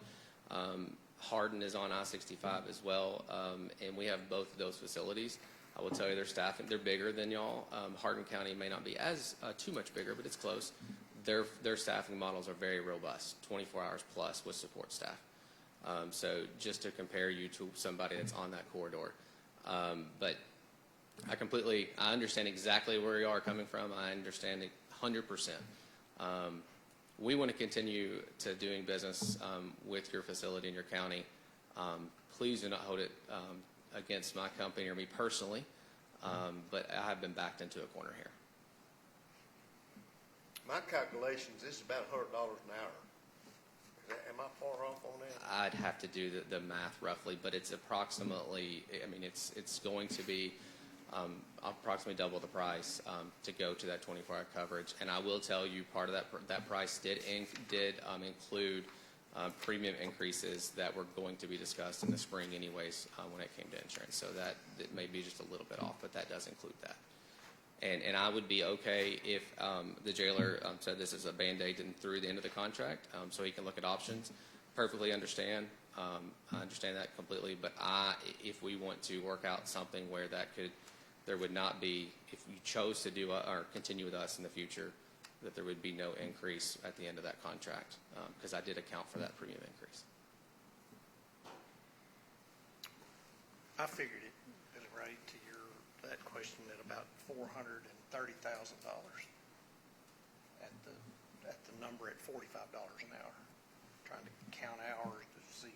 Hardin is on I-65 as well, and we have both of those facilities. I will tell you, their staffing, they're bigger than y'all. Hardin County may not be as too much bigger, but it's close. Their staffing models are very robust, 24 hours plus with support staff. So just to compare you to somebody that's on that corridor. But I understand exactly where you are coming from. I understand it 100%. We want to continue to doing business with your facility in your county. Please do not hold it against my company or me personally, but I have been backed into a corner here. My calculations, this is about $100 an hour. Am I far I'd have to do the math roughly, but it's approximately, I mean, it's going to be approximately double the price to go to that 24-hour coverage. And I will tell you, part of that price did include premium increases that were going to be discussed in the spring anyways when it came to insurance. So that it may be just a little bit off, but that does include that. And I would be okay if the jailer said this is a Band-Aid and through the end of the contract, so he can look at options. Perfectly understand. I understand that completely. But if we want to work out something where there would not be, if you chose to do or continue with us in the future, that there would be no increase at the end of that contract, because I did account for that premium increase. I figured it, Billy Ray, to that question at about $430,000 at the number at $45 an hour. Trying to count hours to see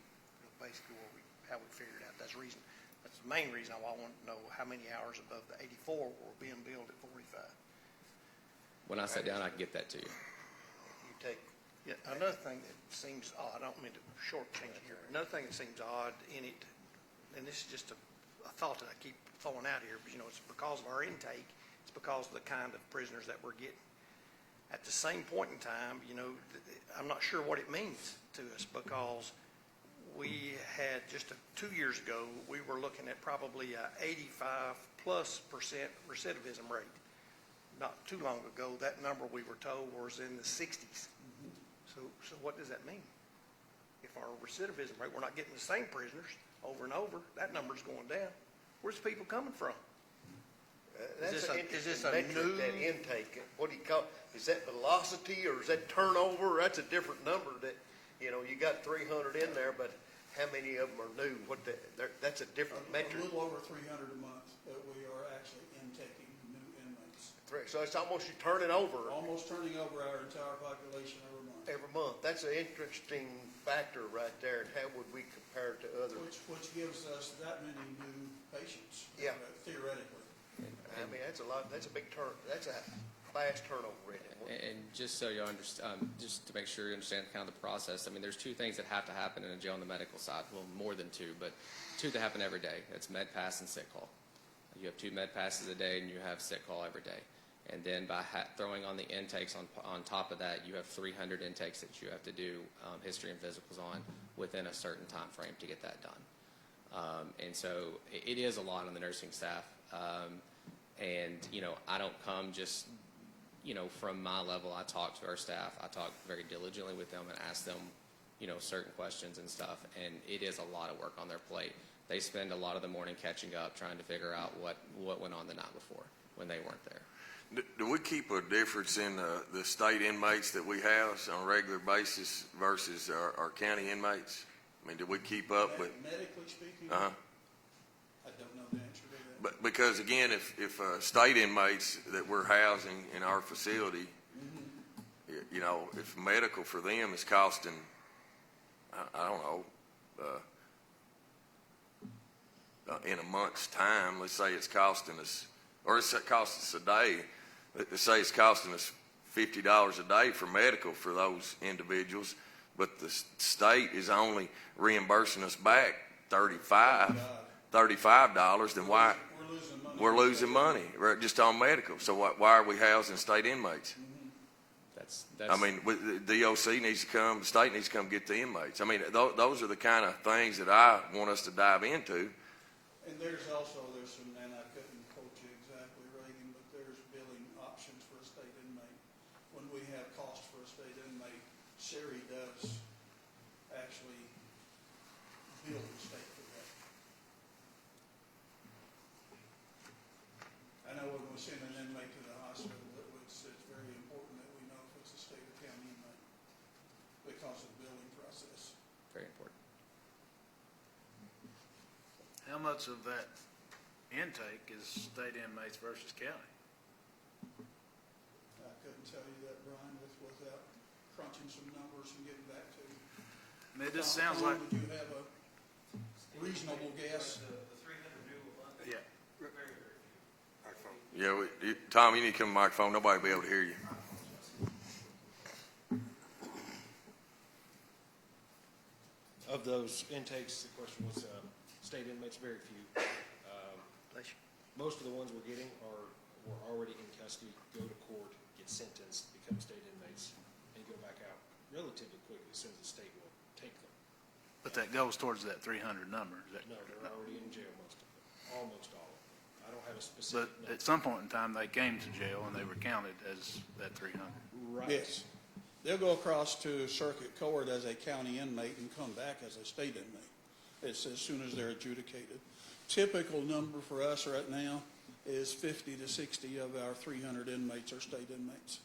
basically how we figured it out. That's the main reason I want to know how many hours above the 84 were being billed at 45. When I sat down, I can get that to you. You take, Yeah, another thing that seems odd, I don't mean to shortchange it here, another thing that seems odd in it, and this is just a thought that I keep throwing out here, but it's because of our intake, it's because of the kind of prisoners that we're getting. At the same point in time, I'm not sure what it means to us, because we had just 2 years ago, we were looking at probably a 85+% recidivism rate. Not too long ago, that number we were told was in the 60s. So what does that mean? If our recidivism rate, we're not getting the same prisoners over and over, that number's going down. Where's the people coming from? that's an Is this interesting a metric, new? that intake. What do you call, is that velocity or is that turnover? That's a different number that, you got 300 in there, but how many of them are new? That's a different metric. A little over 300 a month that we are actually intaking new inmates. So it's almost you turning over Almost turning over our entire population every month. every month. That's an interesting factor right there. And how would we compare to others? Which gives us that many new patients. Yeah. Theoretically. I mean, that's a lot. That's a big that's a fast turnover rate. And just so you understand, just to make sure you understand kind of the process, I mean, there's two things that have to happen in a jail on the medical side. Well, more than two, but two that happen every day. It's med pass and sick call. You have 2 med passes a day, and you have sick call every day. And then by throwing on the intakes on top of that, you have 300 intakes that you have to do history and physicals on within a certain time frame to get that done. And so it is a lot on the nursing staff. And, I don't come just, from my level. I talk to our staff. I talk very diligently with them and ask them, certain questions and stuff. And it is a lot of work on their plate. They spend a lot of the morning catching up, trying to figure out what went on the night before when they weren't there. Do we keep a difference in the state inmates that we house on a regular basis versus our county inmates? I mean, do we keep up with? Medically speaking, Uh-huh. I don't know the answer to that. But because again, if state inmates that we're housing in our facility, if medical for them is costing, I don't know, in a month's time, let's say it's costing us, or it's cost us a day. Let's say it's costing us $50 a day for medical for those individuals, but the state is only reimbursing us back $35, then why? We're losing money right, just on medical. So why are we housing state inmates? That's I mean, the DOC needs to come, the state needs to come get the inmates. I mean, those are the kind of things that I want us to dive into. And there's some, and I couldn't quote you exactly, Reagan, but there's billing options for a state inmate. When we have costs for a state inmate, Siri does actually bill the state for that. I know when we send an inmate to the hospital, it's very important that we know if it's a state or county inmate because of the billing process. Very important. How much of that intake is state inmates versus county? I couldn't tell you that, Brian, without crunching some numbers and getting back to you. I mean, it just sounds like, Would you have a reasonable guess? yeah. Yeah, Tom, you need to come to the microphone. Nobody will be able to hear you. Of those intakes, the question was, state inmates, very few. Most of the ones we're getting were already in custody, go to court, get sentenced, become state inmates, and go back out relatively quickly as soon as the state will take them. But that goes towards that 300 number. Is that, No, they're already in jail, most of them, almost all of them. I don't have a but specific number. at some point in time, they came to jail and they were counted as that 300. Right. Yes. They'll go across to circuit court as a county inmate and come back as a state inmate. It's as soon as they're adjudicated. Typical number for us right now is 50 to 60 of our 300 inmates are state inmates.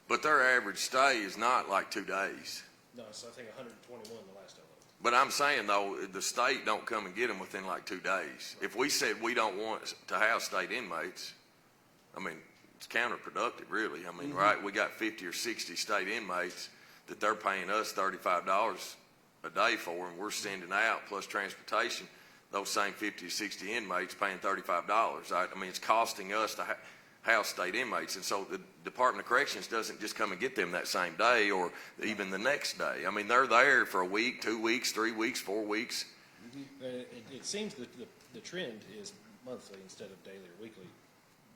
But their average stay is not like 2 days. No, it's I think 121 the last I looked. But I'm saying, though, the state don't come and get them within like 2 days. If we said we don't want to have state inmates, I mean, it's counterproductive, really. I mean, right, we got 50 or 60 state inmates that they're paying us $35 a day for, and we're sending out, plus transportation, those same 50 or 60 inmates paying $35. Right? I mean, it's costing us to house state inmates. And so the Department of Corrections doesn't just come and get them that same day or even the next day. I mean, they're there for a week, 2 weeks, 3 weeks, 4 weeks. It seems that the trend is monthly instead of daily or weekly.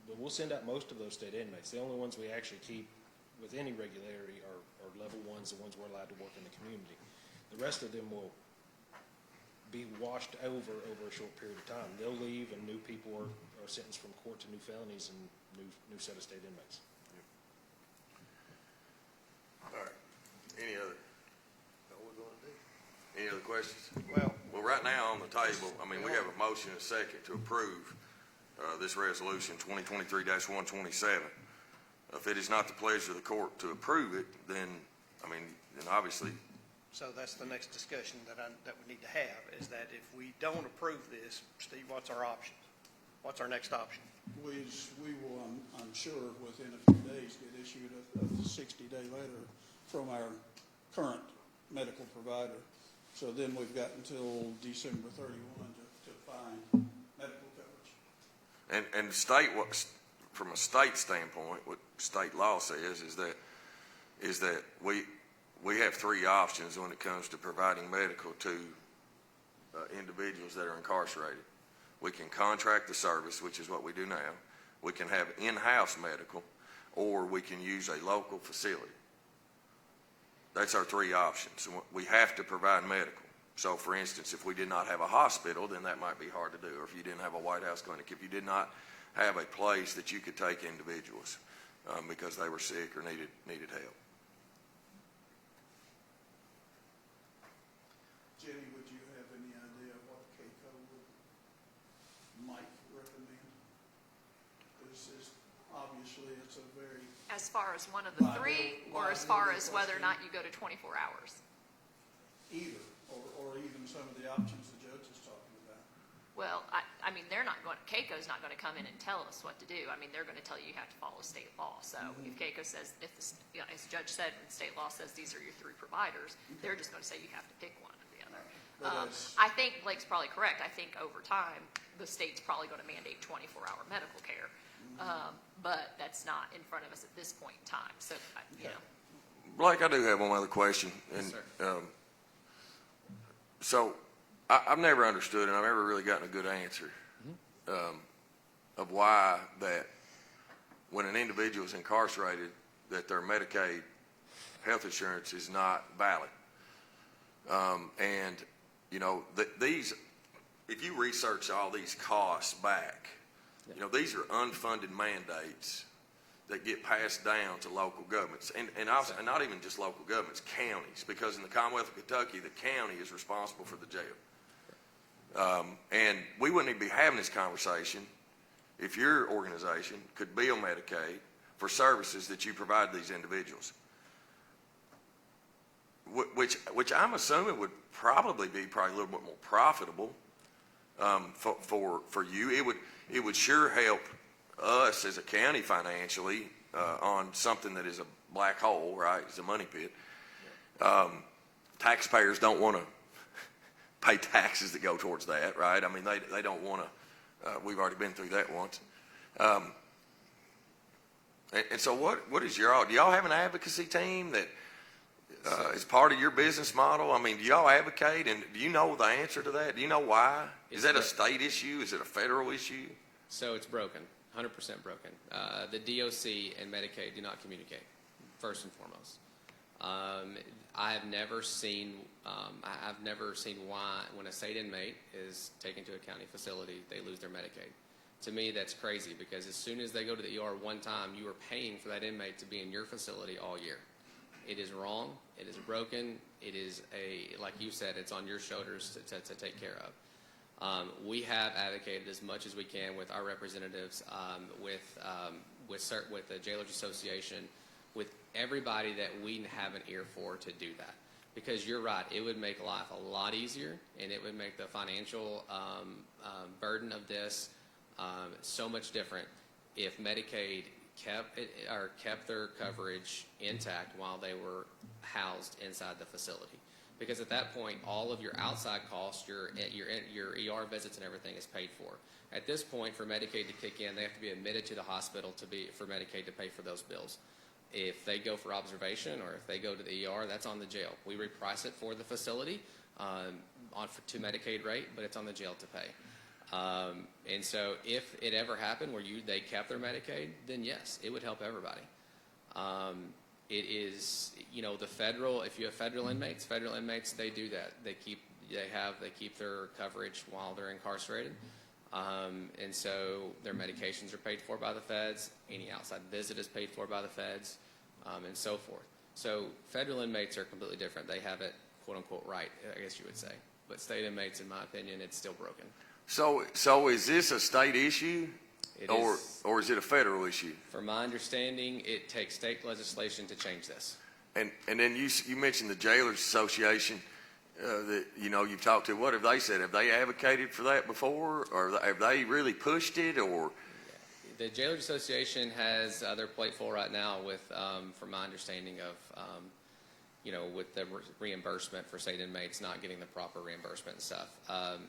But we'll send out most of those state inmates. The only ones we actually keep with any regularity are level ones, the ones we're allowed to work in the community. The rest of them will be washed over a short period of time. They'll leave, and new people are sentenced from court to new felonies and new set of state inmates. All right. Any other questions? Well, right now on the table, I mean, we have a motion and a second to approve this resolution 2023-127. If it is not the pleasure of the court to approve it, then, I mean, then obviously. So that's the next discussion that we need to have, is that if we don't approve this, Steve, what's our options? What's our next option? We will, I'm sure, within a few days get issued a 60-day letter from our current medical provider. So then we've got until December 31 to find medical coverage. And from a state standpoint, what state law says is that we have 3 options when it comes to providing medical to individuals that are incarcerated. We can contract the service, which is what we do now. We can have in-house medical, or we can use a local facility. That's our 3 options. We have to provide medical. So, for instance, if we did not have a hospital, then that might be hard to do. Or if you didn't have a White House clinic, if you did not have a place that you could take individuals because they were sick or needed help. Jenny, would you have any idea what KCO might recommend? Obviously, it's a very... As far as one of the 3, or as far as whether or not you go to 24 hours? Either, or even some of the options the judge is talking about. Well, I mean, KCO's not going to come in and tell us what to do. I mean, they're going to tell you have to follow state law. So if KCO says, as the judge said, when state law says these are your 3 providers, they're just going to say you have to pick one or the other. I think Blake's probably correct. I think over time, the state's probably going to mandate 24-hour medical care. But that's not in front of us at this point in time. So, you know. Blake, I do have one other question. Yes, sir. So I've never understood, and I've never really gotten a good answer of why that when an individual is incarcerated, that their Medicaid health insurance is not valid. And, you know, if you research all these costs back, you know, these are unfunded mandates that get passed down to local governments, and not even just local governments, counties, because in the Commonwealth of Kentucky, the county is responsible for the jail. And we wouldn't even be having this conversation if your organization could bill Medicaid for services that you provide these individuals, which I'm assuming would probably be a little bit more profitable for you. It would sure help us as a county financially on something that is a black hole, right? It's a money pit. Taxpayers don't want to pay taxes that go towards that, right? I mean, they don't want to. We've already been through that once. And so what is do y'all have an advocacy team As part of your business model? I mean, do y'all advocate, and do you know the answer to that? Do you know why? Is that a state issue? Is it a federal issue? So it's broken, 100% broken. The DOC and Medicaid do not communicate, first and foremost. I've never seen why when a state inmate is taken to a county facility, they lose their Medicaid. To me, that's crazy, because as soon as they go to the ER one time, you are paying for that inmate to be in your facility all year. It is wrong. It is broken. It is like you said, it's on your shoulders to take care of. We have advocated as much as we can with our representatives, with the Jailers Association, with everybody that we have an ear for to do that. Because you're right, it would make life a lot easier, and it would make the financial burden of this so much different if Medicaid kept their coverage intact while they were housed inside the facility. Because at that point, all of your outside costs, your ER visits and everything is paid for. At this point, for Medicaid to kick in, they have to be admitted to the hospital for Medicaid to pay for those bills. If they go for observation or if they go to the ER, that's on the jail. We reprice it for the facility to Medicaid rate, but it's on the jail to pay. And so if it ever happened where they kept their Medicaid, then yes, it would help everybody. It is, the federal, if you have federal inmates, they do that. They keep their coverage while they're incarcerated. And so their medications are paid for by the feds. Any outside visit is paid for by the feds, and so forth. So federal inmates are completely different. They have it, quote unquote, right, I guess you would say. But state inmates, in my opinion, it's still broken. So is this a state issue, or is it a federal issue? From my understanding, it takes state legislation to change this. And then you mentioned the Jailers Association that you've talked to. What have they said? Have they advocated for that before, or have they really pushed it? Or the Jailers Association has their plate full right now with, from my understanding of, with the reimbursement for state inmates not getting the proper reimbursement and stuff.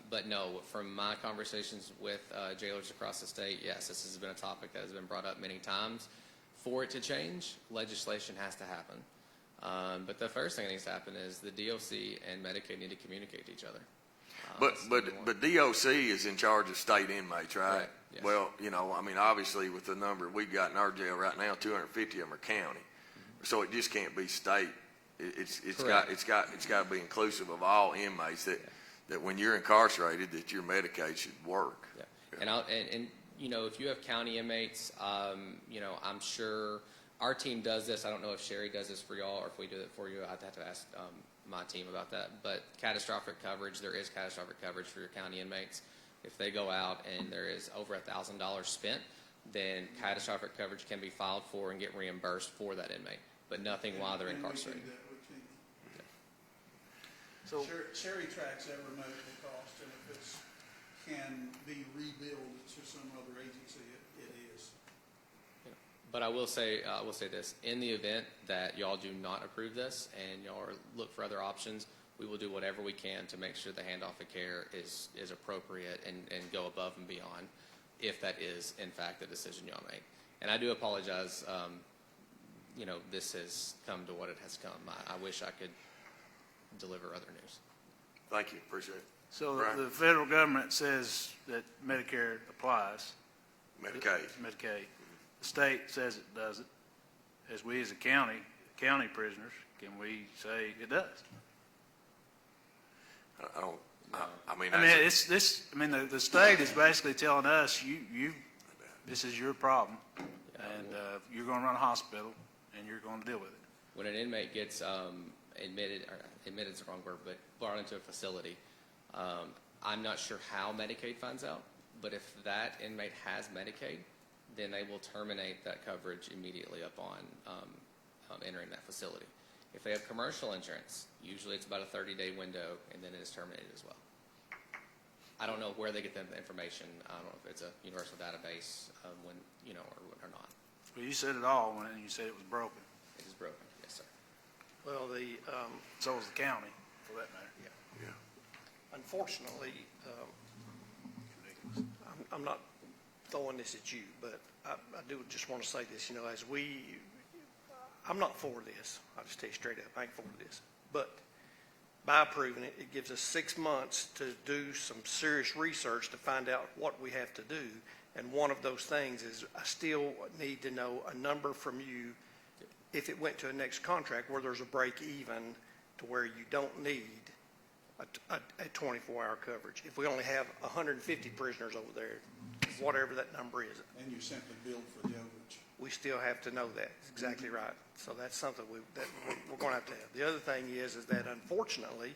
But no, from my conversations with jailers across the state, yes, this has been a topic that has been brought up many times. For it to change, legislation has to happen. But the first thing that needs to happen is the DOC and Medicaid need to communicate to each other. But DOC is in charge of state inmates, right? Right, yes. Well, obviously with the number we've got in our jail right now, 250 of them are county, so it just can't be state. It's got to be inclusive of all inmates that when you're incarcerated, that your Medicaid should work. Yeah. And if you have county inmates, I'm sure our team does this. I don't know if Sherry does this for y'all or if we do it for you. I'd have to ask my team about that. But catastrophic coverage, there is catastrophic coverage for your county inmates. If they go out and there is over $1,000 spent, then catastrophic coverage can be filed for and get reimbursed for that inmate, but nothing while they're incarcerated. So Sherry tracks every medical cost, and if it can be rebilled to some other agency, it is. But I will say this: in the event that y'all do not approve this and y'all look for other options, we will do whatever we can to make sure the handoff of care is appropriate and go above and beyond, if that is in fact the decision y'all make. And I do apologize. This has come to what it has come. I wish I could deliver other news. Thank you. Appreciate it. So Brian? the federal government says that Medicare applies. Medicaid. The state says it doesn't. As we as a county prisoners, can we say it does? I don't. I mean, the state is basically telling us this is your problem, and you're going to run a hospital, and you're going to deal with it. When an inmate gets admitted is the wrong word, but brought into a facility, I'm not sure how Medicaid finds out, but if that inmate has Medicaid, then they will terminate that coverage immediately upon entering that facility. If they have commercial insurance, usually it's about a 30-day window, and then it is terminated as well. I don't know where they get the information. I don't know if it's a universal database or not. Well, you said it all when you said it was broken. It is broken, yes, sir. Well, so is the county, for that matter. Yeah. unfortunately, I'm not throwing this at you, but I do just want to say this, I'm not for this. I'll just tell you straight up, I ain't for this. But by approving it, it gives us 6 months to do some serious research to find out what we have to do. And one of those things is I still need to know a number from you if it went to a next contract where there's a break even to where you don't need a 24-hour coverage. If we only have 150 prisoners over there, whatever that number is, And you simply bill for the overage. we still have to know that. That's exactly right. So that's something that we're going to have. The other thing is that unfortunately,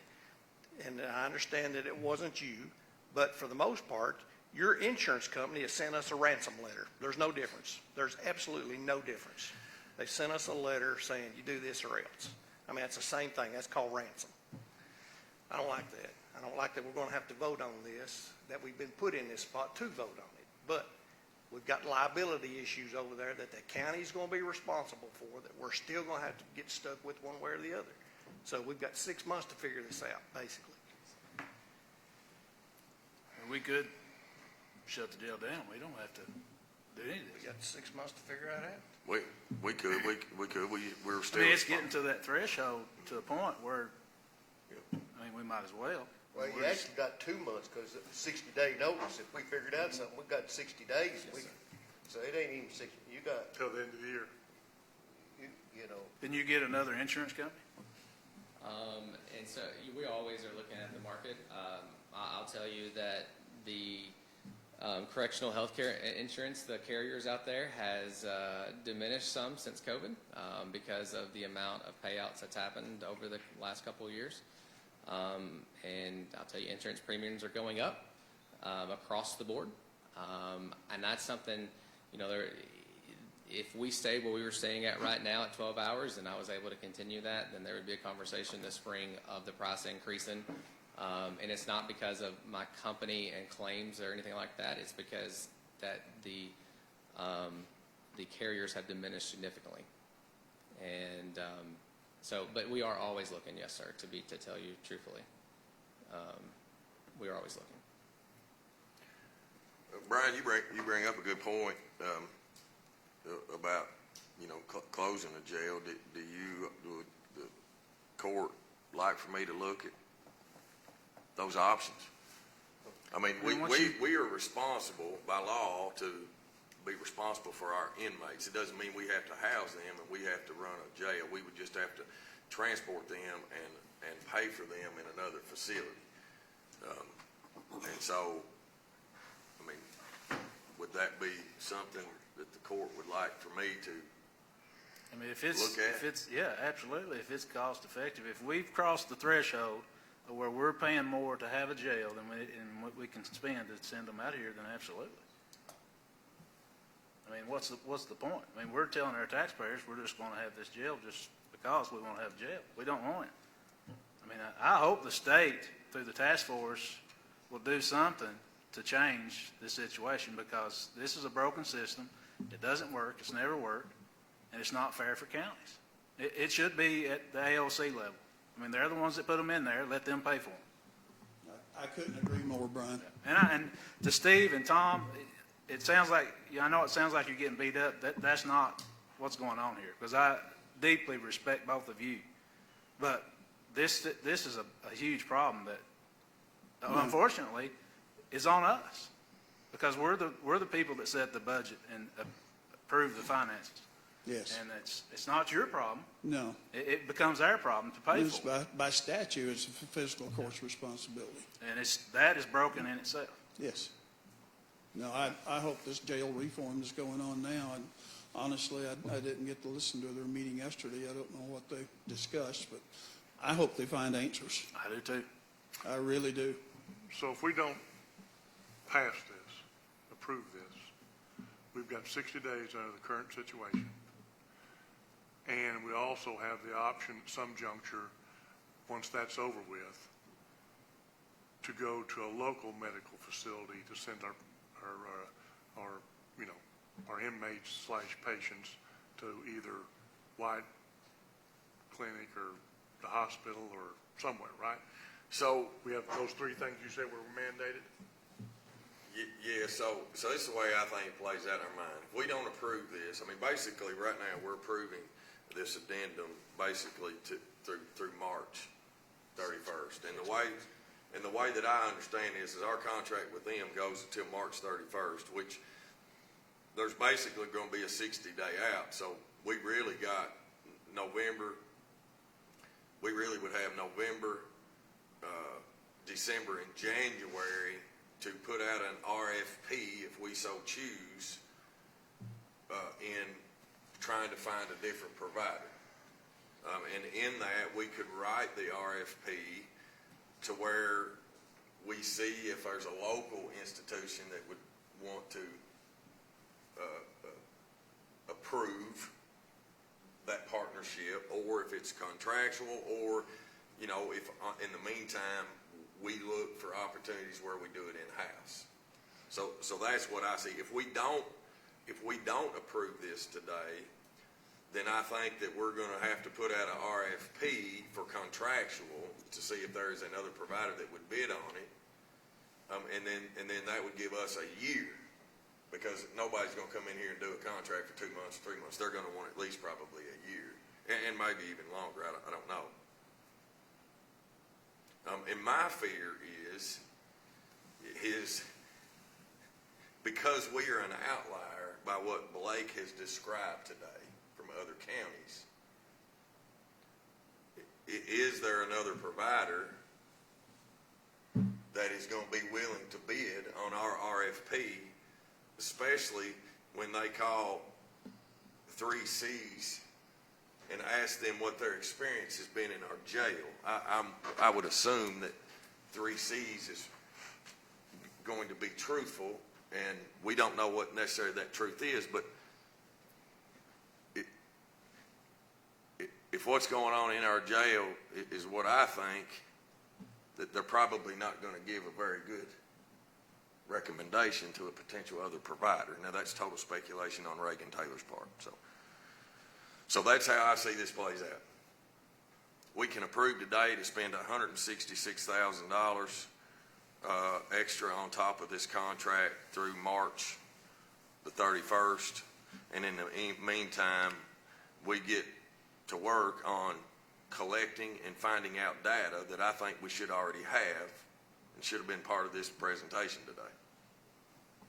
and I understand that it wasn't you, but for the most part, your insurance company has sent us a ransom letter. There's no difference. There's absolutely no difference. They sent us a letter saying you do this or else. I mean, it's the same thing. That's called ransom. I don't like that. I don't like that we're going to have to vote on this, that we've been put in this spot to vote on it. But we've got liability issues over there that the county's going to be responsible for that we're still going to have to get stuck with one way or the other. So we've got 6 months to figure this out, basically. We could shut the jail down. We don't have to do anything. We got 6 months to figure that out. We could. We're I still. mean, it's getting to that threshold to a point where, I mean, we might as well. Well, you actually got 2 months because of 60-day notice. If we figured out something, we got 60 days. So it ain't even 60. You got, Till the end of the year. you know, Then you get another insurance company? And so we always are looking at the market. I'll tell you that the correctional health care insurance, the carriers out there, has diminished some since COVID because of the amount of payouts that's happened over the last couple of years. And I'll tell you, insurance premiums are going up across the board. And that's something, you know, if we stay where we were staying at right now at 12 hours and I was able to continue that, then there would be a conversation this spring of the price increasing. And it's not because of my company and claims or anything like that. It's because that the carriers have diminished significantly. And but we are always looking, yes, sir, to tell you truthfully. We are always looking. Brian, you bring up a good point about, you know, closing the jail. Do the court like for me to look at those options? I mean, we are responsible by law to be responsible for our inmates. It doesn't mean we have to house them and we have to run a jail. We would just have to transport them and pay for them in another facility. And so, I mean, would that be something that the court would like for me to I mean, if it's, look at? yeah, absolutely. If it's cost effective, if we've crossed the threshold of where we're paying more to have a jail than what we can spend to send them out of here, then absolutely. I mean, what's the point? I mean, we're telling our taxpayers we're just going to have this jail just because we want to have a jail. We don't want it. I mean, I hope the state, through the task force, will do something to change this situation because this is a broken system. It doesn't work. It's never worked. And it's not fair for counties. It should be at the ALC level. I mean, they're the ones that put them in there. Let them pay for them. I couldn't agree more, Brian. And to Steve and Tom, it sounds like, I know it sounds like you're getting beat up. That's not what's going on here because I deeply respect both of you. But this is a huge problem that, unfortunately, is on us because we're the people that set the budget and approve the finances. Yes. And it's not your problem. No. It becomes our problem to pay It's for it. by statute, it's the fiscal court's responsibility. And that is broken in itself. Yes. No, I hope this jail reform is going on now. And honestly, I didn't get to listen to their meeting yesterday. I don't know what they discussed, but I hope they find answers. I do too. I really do. So if we don't pass this, approve this, we've got 60 days out of the current situation. And we also have the option at some juncture, once that's over with, to go to a local medical facility to send our inmates / patients to either White Clinic or the hospital or somewhere, right? So We have those three things you said were mandated? yeah, so this is the way I think it plays out in our mind. If we don't approve this, I mean, basically right now we're approving this addendum basically through March 31st. And the way that I understand is our contract with them goes until March 31st, which there's basically going to be a 60-day out. So we really got November. We really would have November, December, and January to put out an RFP if we so choose in trying to find a different provider. And in that, we could write the RFP to where we see if there's a local institution that would want to approve that partnership, or if it's contractual, or, you know, if in the meantime, we look for opportunities where we do it in-house. So that's what I see. If we don't approve this today, then I think that we're going to have to put out an RFP for contractual to see if there is another provider that would bid on it. And then that would give us a year, because nobody's going to come in here and do a contract for 2 months, 3 months. They're going to want at least probably a year, and maybe even longer. I don't know. And my fear is because we are an outlier by what Blake has described today from other counties, is there another provider that is going to be willing to bid on our RFP, especially when they call 3Cs and ask them what their experience has been in our jail? I would assume that 3Cs is going to be truthful, and we don't know what necessarily that truth is, but if what's going on in our jail is what I think, that they're probably not going to give a very good recommendation to a potential other provider. Now, that's total speculation on Reagan Taylor's part. So that's how I see this plays out. We can approve today to spend $166,000 extra on top of this contract through March the 31st. And in the meantime, we get to work on collecting and finding out data that I think we should already have and should have been part of this presentation today.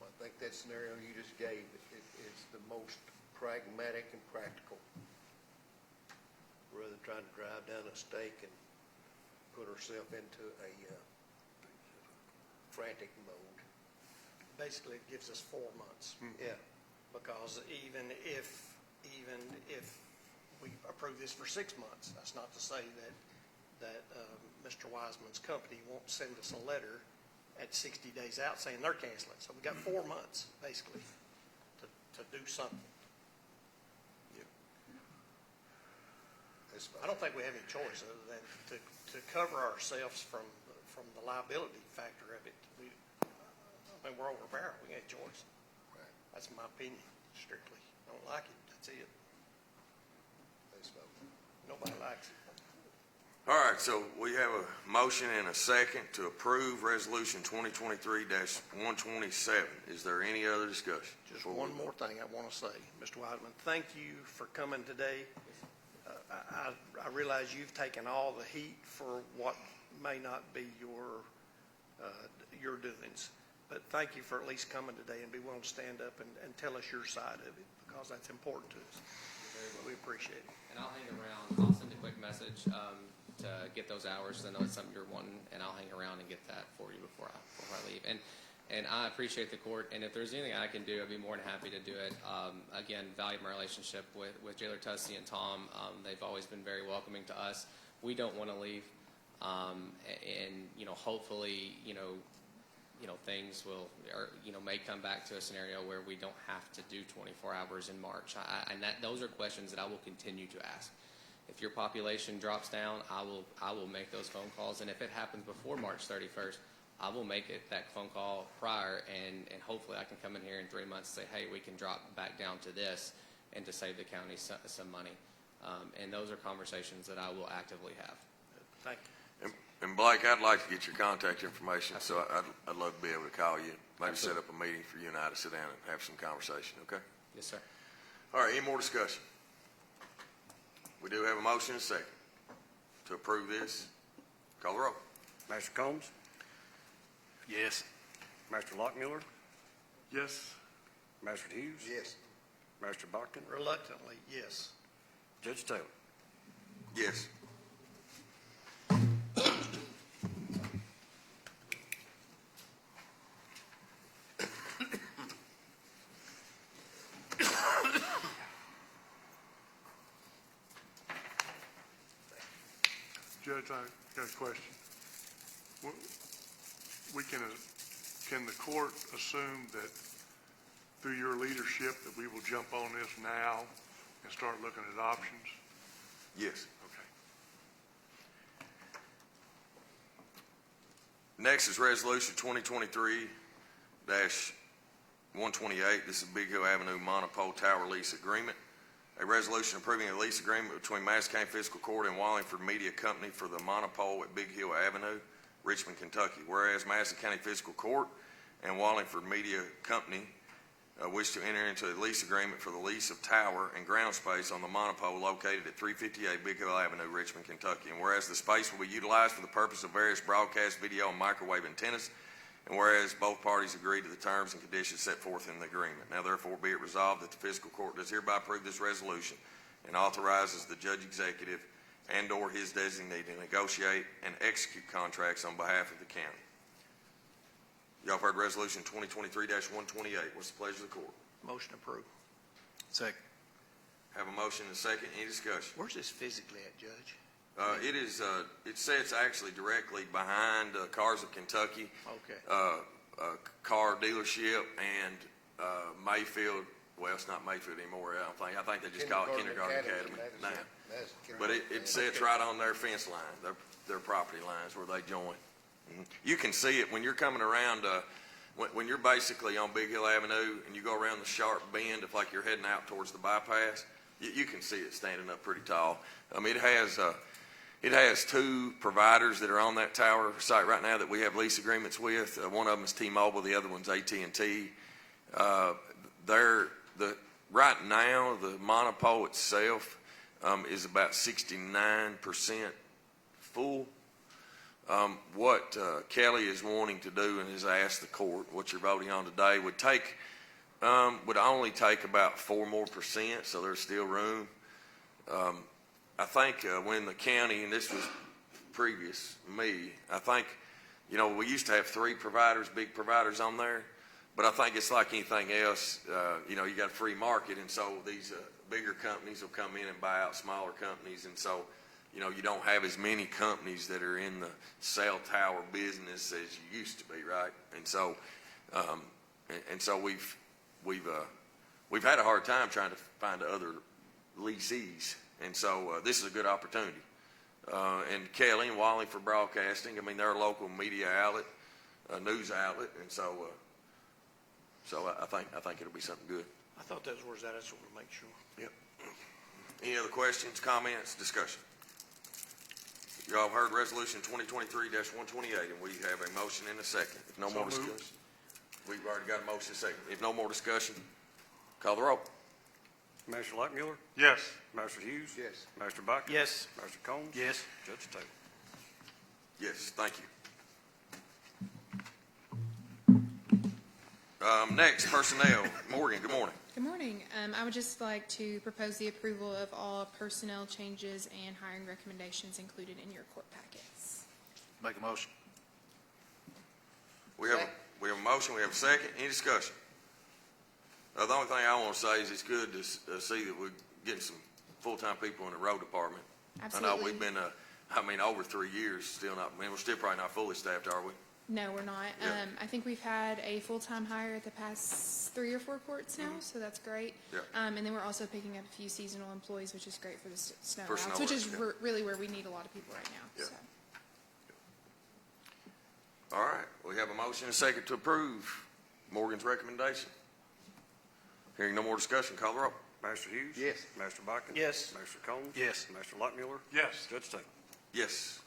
I think that scenario you just gave is the most pragmatic and practical, rather than trying to drive down a stake and put ourselves into a frantic mode. Basically, it gives us 4 months. Yeah. Because even if we approve this for 6 months, that's not to say that Mr. Wiseman's company won't send us a letter at 60 days out saying they're canceling. So we got 4 months basically to do something. I don't think we have any choice other than to cover ourselves from the liability factor of it. I mean, we're over a barrel. We ain't choice. That's my opinion, strictly. Don't like it. That's it. Nobody likes it. All right, so we have a motion and a second to approve Resolution 2023-127. Is there any other discussion? Just one more thing I want to say, Mr. Wiseman. Thank you for coming today. I realize you've taken all the heat for what may not be your doings, but thank you for at least coming today and be willing to stand up and tell us your side of it, because that's important to us. We appreciate it. And I'll hang around. I'll send a quick message to get those hours. I know it's something you're wanting, and I'll hang around and get that for you before I leave. And I appreciate the court, and if there's anything I can do, I'd be more than happy to do it. Again, value my relationship with Jailer Tussey and Tom. They've always been very welcoming to us. We don't want to leave, and hopefully, things will, or may come back to a scenario where we don't have to do 24 hours in March. Those are questions that I will continue to ask. If your population drops down, I will make those phone calls, and if it happens before March 31st, I will make that phone call prior, and hopefully I can come in here in 3 months and say, hey, we can drop back down to this, and to save the county some money. And those are conversations that I will actively have. Thank you. And Blake, I'd like to get your contact information, so I'd love to be able to call you, maybe Absolutely. set up a meeting for you and I to sit down and have some conversation, okay? Yes, sir. All right, any more discussion? We do have a motion and a second to approve this. Call the roll. Master Combs? Yes. Master Lockmiller? Yes. Master Hughes? Yes. Master Bachman? Reluctantly, yes. Judge Taylor? Yes. Judge, I got a question. We can the court assume that through your leadership that we will jump on this now and start looking at options? Yes. Okay. Next is Resolution 2023-128. This is Big Hill Avenue Monopole Tower Lease Agreement. A resolution approving a lease agreement between Madison County Fiscal Court and Wallingford Media Company for the monopole at Big Hill Avenue, Richmond, Kentucky. Whereas Madison County Fiscal Court and Wallingford Media Company wish to enter into a lease agreement for the lease of tower and ground space on the monopole located at 358 Big Hill Avenue, Richmond, Kentucky. And whereas the space will be utilized for the purpose of various broadcast, video, and microwave antennas, and whereas both parties agree to the terms and conditions set forth in the agreement. Now therefore be it resolved that the Fiscal Court does hereby approve this resolution and authorizes the Judge Executive and/or his designee to negotiate and execute contracts on behalf of the county. Y'all have heard Resolution 2023-128. What's the pleasure of the court? Motion approved. Second. Have a motion and a second. Any discussion? Where's this physically at, Judge? It sits actually directly behind Cars of Kentucky, Okay. car dealership, and Mayfield. Well, it's not Mayfield anymore. I think they just call it Kindergarten Academy now. But it sits right on their fence line, their property lines where they join. You can see it when you're coming around. When you're basically on Big Hill Avenue and you go around the sharp bend, if like you're heading out towards the bypass, you can see it standing up pretty tall. It has two providers that are on that tower site right now that we have lease agreements with. One of them is T-Mobile, the other one's AT&T. Right now, the monopole itself is about 69% full. What Kelly is wanting to do and has asked the court, what you're voting on today, would only take about 4% more, so there's still room. I think when the county, and this was previous me, I think, we used to have three providers, big providers on there, but I think it's like anything else. You got a free market, and so these bigger companies will come in and buy out smaller companies, and so you don't have as many companies that are in the cell tower business as you used to be, right? And so, we've had a hard time trying to find other lessees, and so this is a good opportunity. And Kelly and Wallingford Broadcasting, they're a local media outlet, a news outlet, and so I think it'll be something good. I thought that was where it's at. I just want to make sure. Yep. Any other questions, comments, discussion? You all have heard Resolution 2023-128, and we have a motion and a second. If no more discussion, we've already got a motion and a second. If no more discussion, call the roll. Master Lockmiller? Yes. Master Hughes? Yes. Master Bachman? Yes. Master Combs? Yes. Judge Taylor? Yes, thank you. Next, personnel. Morgan, good morning. Good morning. I would just like to propose the approval of all personnel changes and hiring recommendations included in your court packets. Make a motion. We have a motion, we have a second. Any discussion? The only thing I want to say is it's good to see that we're getting some full-time people in the road department. Absolutely. I know we've been, over 3 years, still not, we're still probably not fully staffed, are we? No, we're not. Yeah. I think we've had a full-time hire at the past 3 or 4 courts now, so that's great. Yeah. And then we're also picking up a few seasonal employees, which is great for the snow For routes, snow which is routes, yeah. really where we need a lot of people right now. Yeah. So. All right, we have a motion and a second to approve Morgan's recommendation. Hearing no more discussion, call the roll. Master Hughes? Yes. Master Bachman? Yes. Master Combs? Yes. Master Lockmiller? Yes. Judge Taylor? Yes.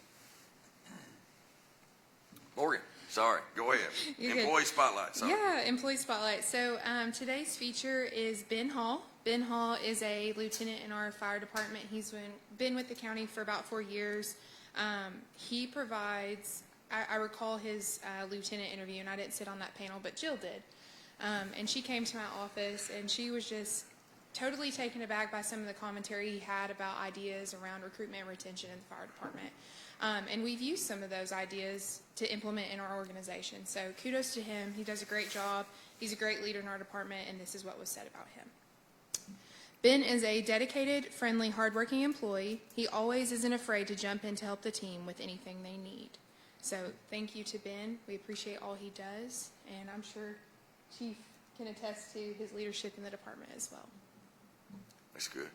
Morgan, sorry, go ahead. You're good. Employee spotlight, sorry. Yeah, employee spotlight. So today's feature is Ben Hall. Ben Hall is a lieutenant in our fire department. He's been with the county for about 4 years. He provides, I recall his lieutenant interview, and I didn't sit on that panel, but Jill did. And she came to my office, and she was just totally taken aback by some of the commentary he had about ideas around recruitment and retention in the fire department. And we've used some of those ideas to implement in our organization. So kudos to him. He does a great job. He's a great leader in our department, and this is what was said about him. Ben is a dedicated, friendly, hardworking employee. He always isn't afraid to jump in to help the team with anything they need. So thank you to Ben. We appreciate all he does, and I'm sure Chief can attest to his leadership in the department as well. That's good.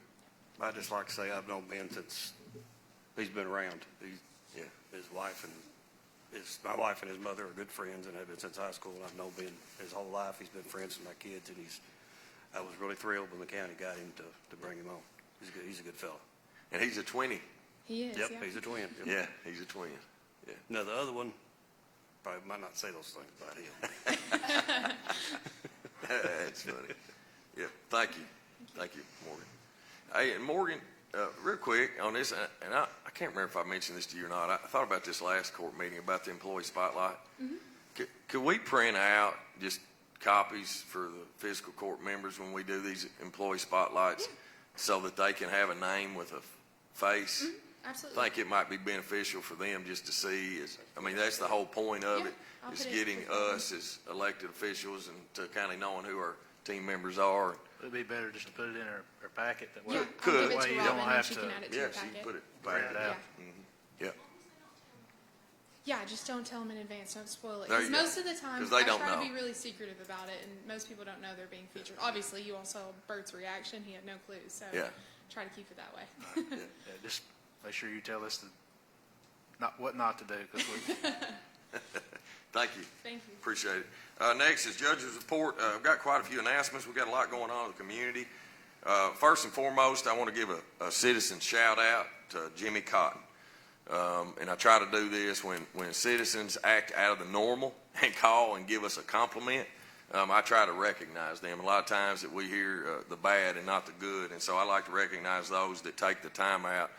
I'd just like to say I've known Ben since he's been around. His wife and my wife and his mother are good friends and have been since high school. And I've known Ben his whole life. He's been friends with my kids, and I was really thrilled when the county got him to bring him on. He's a good fellow. And he's a 20. He is, Yep, yeah. he's a twin. Yep. Yeah, he's a twin. Yeah. Now, the other one probably might not say those things about him. That's funny. Yeah, thank you. Thank you, Morgan. Hey, and Morgan, real quick on this, and I can't remember if I mentioned this to you or not. I thought about this last court meeting about the employee spotlight. Mm-hmm. Could we print out just copies for the fiscal court members when we do these employee spotlights so that they can have a name with a face? Mm-hmm. Absolutely. I think it might be beneficial for them just to see. That's the whole point of it, is getting us as elected officials and to kind of knowing who our team members are. It'd be better just to put it in our packet. That way, Yeah, Could. I'll give it Way to you Robin, don't and have she to- can add it to Yeah, the so you packet. can put it print back. it out. Yeah. Yeah, just don't tell them in advance. Don't spoil it. There Because you go. most of the time, 'Cause they I don't try know. to be really secretive about it, and most people don't know they're being featured. Obviously, you all saw Bert's reaction. He had no clue, so Yeah. try to keep it that way. Yeah, just make sure you tell us what not to do. Cause Thank you. Thank you. Appreciate it. Next is judge's report. We've got quite a few announcements. We've got a lot going on in the community. First and foremost, I want to give a citizen shout out to Jimmy Cotton. And I try to do this when citizens act out of the normal and call and give us a compliment. I try to recognize them. A lot of times that we hear the bad and not the good, and so I like to recognize those that take the time out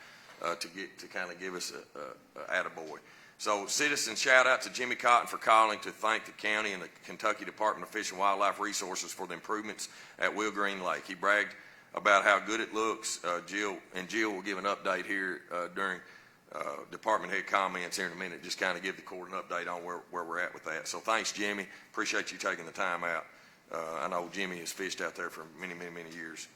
to kind of give us a attaboy. So citizen shout out to Jimmy Cotton for calling to thank the county and the Kentucky Department of Fish and Wildlife Resources for the improvements at Will Green Lake. He bragged about how good it looks. Jill will give an update here during department head comments here in a minute, just kind of give the court an update on where we're at with that. So thanks, Jimmy. Appreciate you taking the time out. I know Jimmy has fished out there for many, many, many years.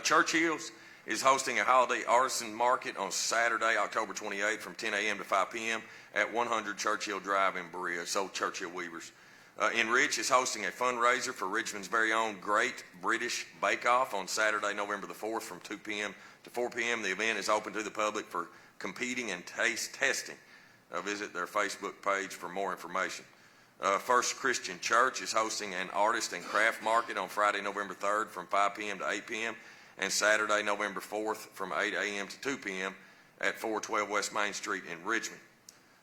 Churchill's is hosting a holiday artisan market on Saturday, October 28th from 10 a.m. to 5 p.m. at 100 Churchill Drive in Berea. So Churchill Weavers. Enrich is hosting a fundraiser for Richmond's very own Great British Bake Off on Saturday, November the 4th from 2 p.m. to 4 p.m. The event is open to the public for competing and taste testing. Visit their Facebook page for more information. First Christian Church is hosting an artist and craft market on Friday, November 3rd from 5 p.m. to 8 p.m. and Saturday, November 4th from 8 a.m. to 2 p.m. at 412 West Main Street in Richmond.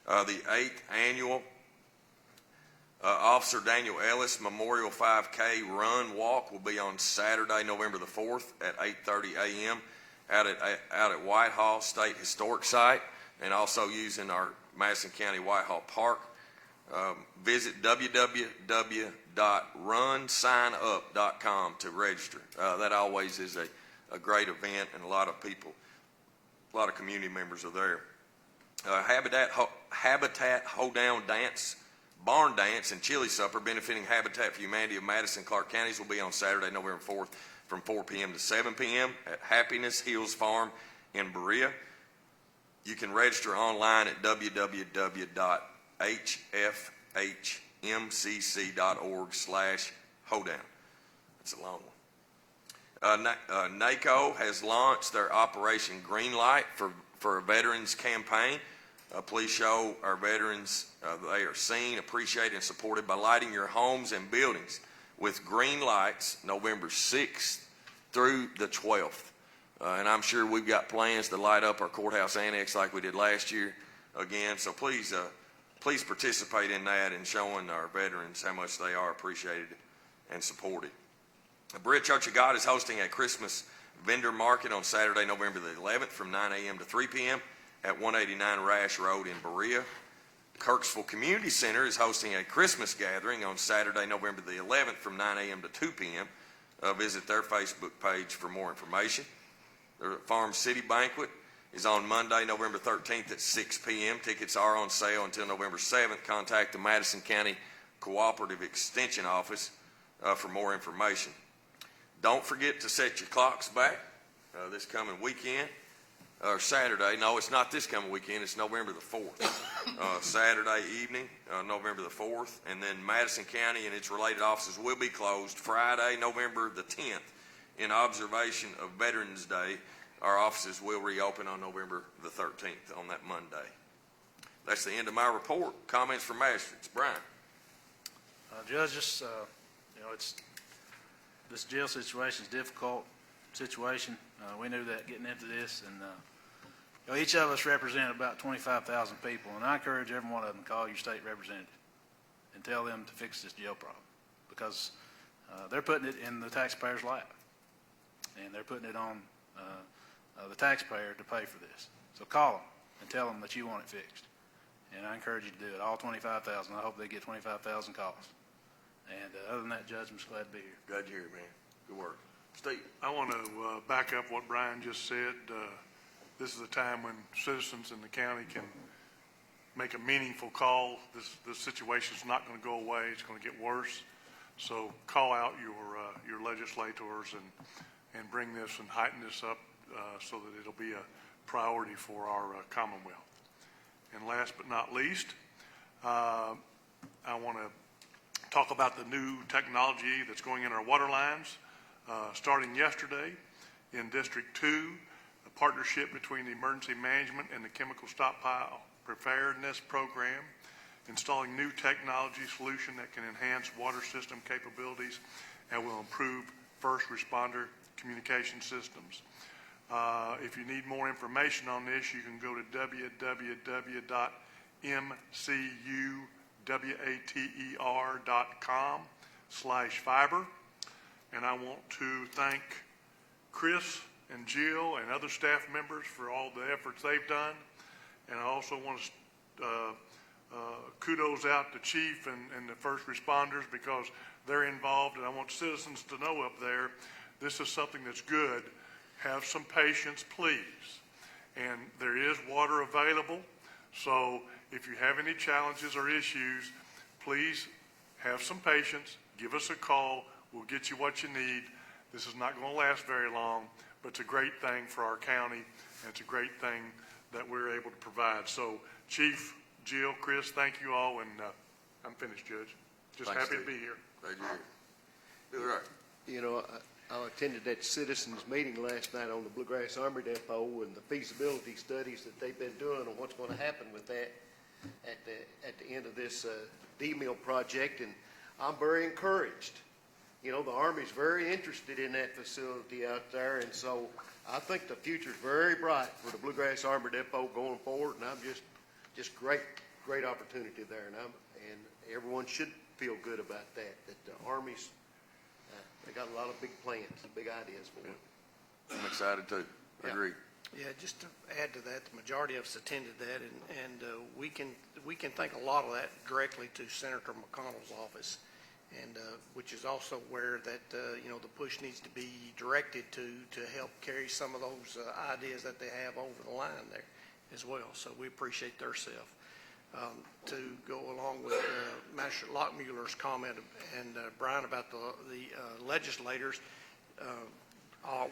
The 8th annual Officer Daniel Ellis Memorial 5K Run Walk will be on Saturday, November the 4th at 8:30 a.m. out at Whitehall State Historic Site, and also using our Madison County Whitehall Park. Visit www.runsignup.com to register. That always is a great event, and a lot of community members are there. Habitat Hoedown Dance, Barn Dance, and Chili Supper benefiting Habitat for Humanity of Madison and Clark Counties will be on Saturday, November 4th from 4 p.m. to 7 p.m. at Happiness Hills Farm in Berea. You can register online at www.hfhmcc.org/hoedown. That's a long one. NACO has launched their Operation Greenlight for a veterans campaign. Please show our veterans they are seen, appreciated, and supported by lighting your homes and buildings with green lights November 6th through the 12th. And I'm sure we've got plans to light up our courthouse annex like we did last year again. So please participate in that and showing our veterans how much they are appreciated and supported. Berea Church of God is hosting a Christmas vendor market on Saturday, November the 11th from 9 a.m. to 3 p.m. at 189 Rash Road in Berea. Kirksville Community Center is hosting a Christmas gathering on Saturday, November the 11th from 9 a.m. to 2 p.m. Visit their Facebook page for more information. The Farm City Banquet is on Monday, November 13th at 6 p.m. Tickets are on sale until November 7th. Contact the Madison County Cooperative Extension Office for more information. Don't forget to set your clocks back this coming weekend, or Saturday. No, it's not this coming weekend. It's November the 4th. Saturday evening, November the 4th. And then Madison County and its related offices will be closed Friday, November the 10th. In observation of Veterans Day, our offices will reopen on November the 13th on that Monday. That's the end of my report. Comments from magistrates. Brian. Judge, this jail situation is a difficult situation. We knew that getting into this, and each of us represent about 25,000 people, and I encourage every one of them to call your state representative and tell them to fix this jail problem, because they're putting it in the taxpayer's lap, and they're putting it on the taxpayer to pay for this. So call them and tell them that you want it fixed, and I encourage you to do it, all 25,000. I hope they get 25,000 calls. And other than that, Judge, I'm just glad to be here. Glad you're here, man. Good work. Steve. I want to back up what Brian just said. This is a time when citizens in the county can make a meaningful call. This situation is not going to go away. It's going to get worse. So call out your legislators and bring this and heighten this up so that it'll be a priority for our Commonwealth. And last but not least, I want to talk about the new technology that's going in our water lines. Starting yesterday in District 2, a partnership between the Emergency Management and the Chemical Stockpile Preparedness Program, installing new technology solution that can enhance water system capabilities and will improve first responder communication systems. If you need more information on this, you can go to www.mcuwater.com/fiber. And I want to thank Chris and Jill and other staff members for all the efforts they've done. And I also want to kudos out to Chief and the first responders, because they're involved. And I want citizens to know up there, this is something that's good. Have some patience, please. And there is water available. So if you have any challenges or issues, please have some patience. Give us a call. We'll get you what you need. This is not going to last very long, but it's a great thing for our county, and it's a great thing that we're able to provide. So, Chief, Jill, Chris, thank you all, and I'm finished, Judge. Just Thanks, happy Steve. to be here. Glad you're here. Do it right. You know, I attended that citizens meeting last night on the Bluegrass Army Depot and the feasibility studies that they've been doing on what's going to happen with that at the end of this D-mill project, and I'm very encouraged. You know, the Army's very interested in that facility out there, and so I think the future's very bright for the Bluegrass Army Depot going forward, and I'm just great opportunity there, and everyone should feel good about that the Army's they got a lot of big plans, big ideas for it. I'm excited too. I agree. Yeah, just to add to that, the majority of us attended that, and we can thank a lot of that directly to Senator McConnell's office, and which is also where that the push needs to be directed to help carry some of those ideas that they have over the line there as well. So we appreciate their self. To go along with Magistrate Lockmuller's comment and Brian about the legislators,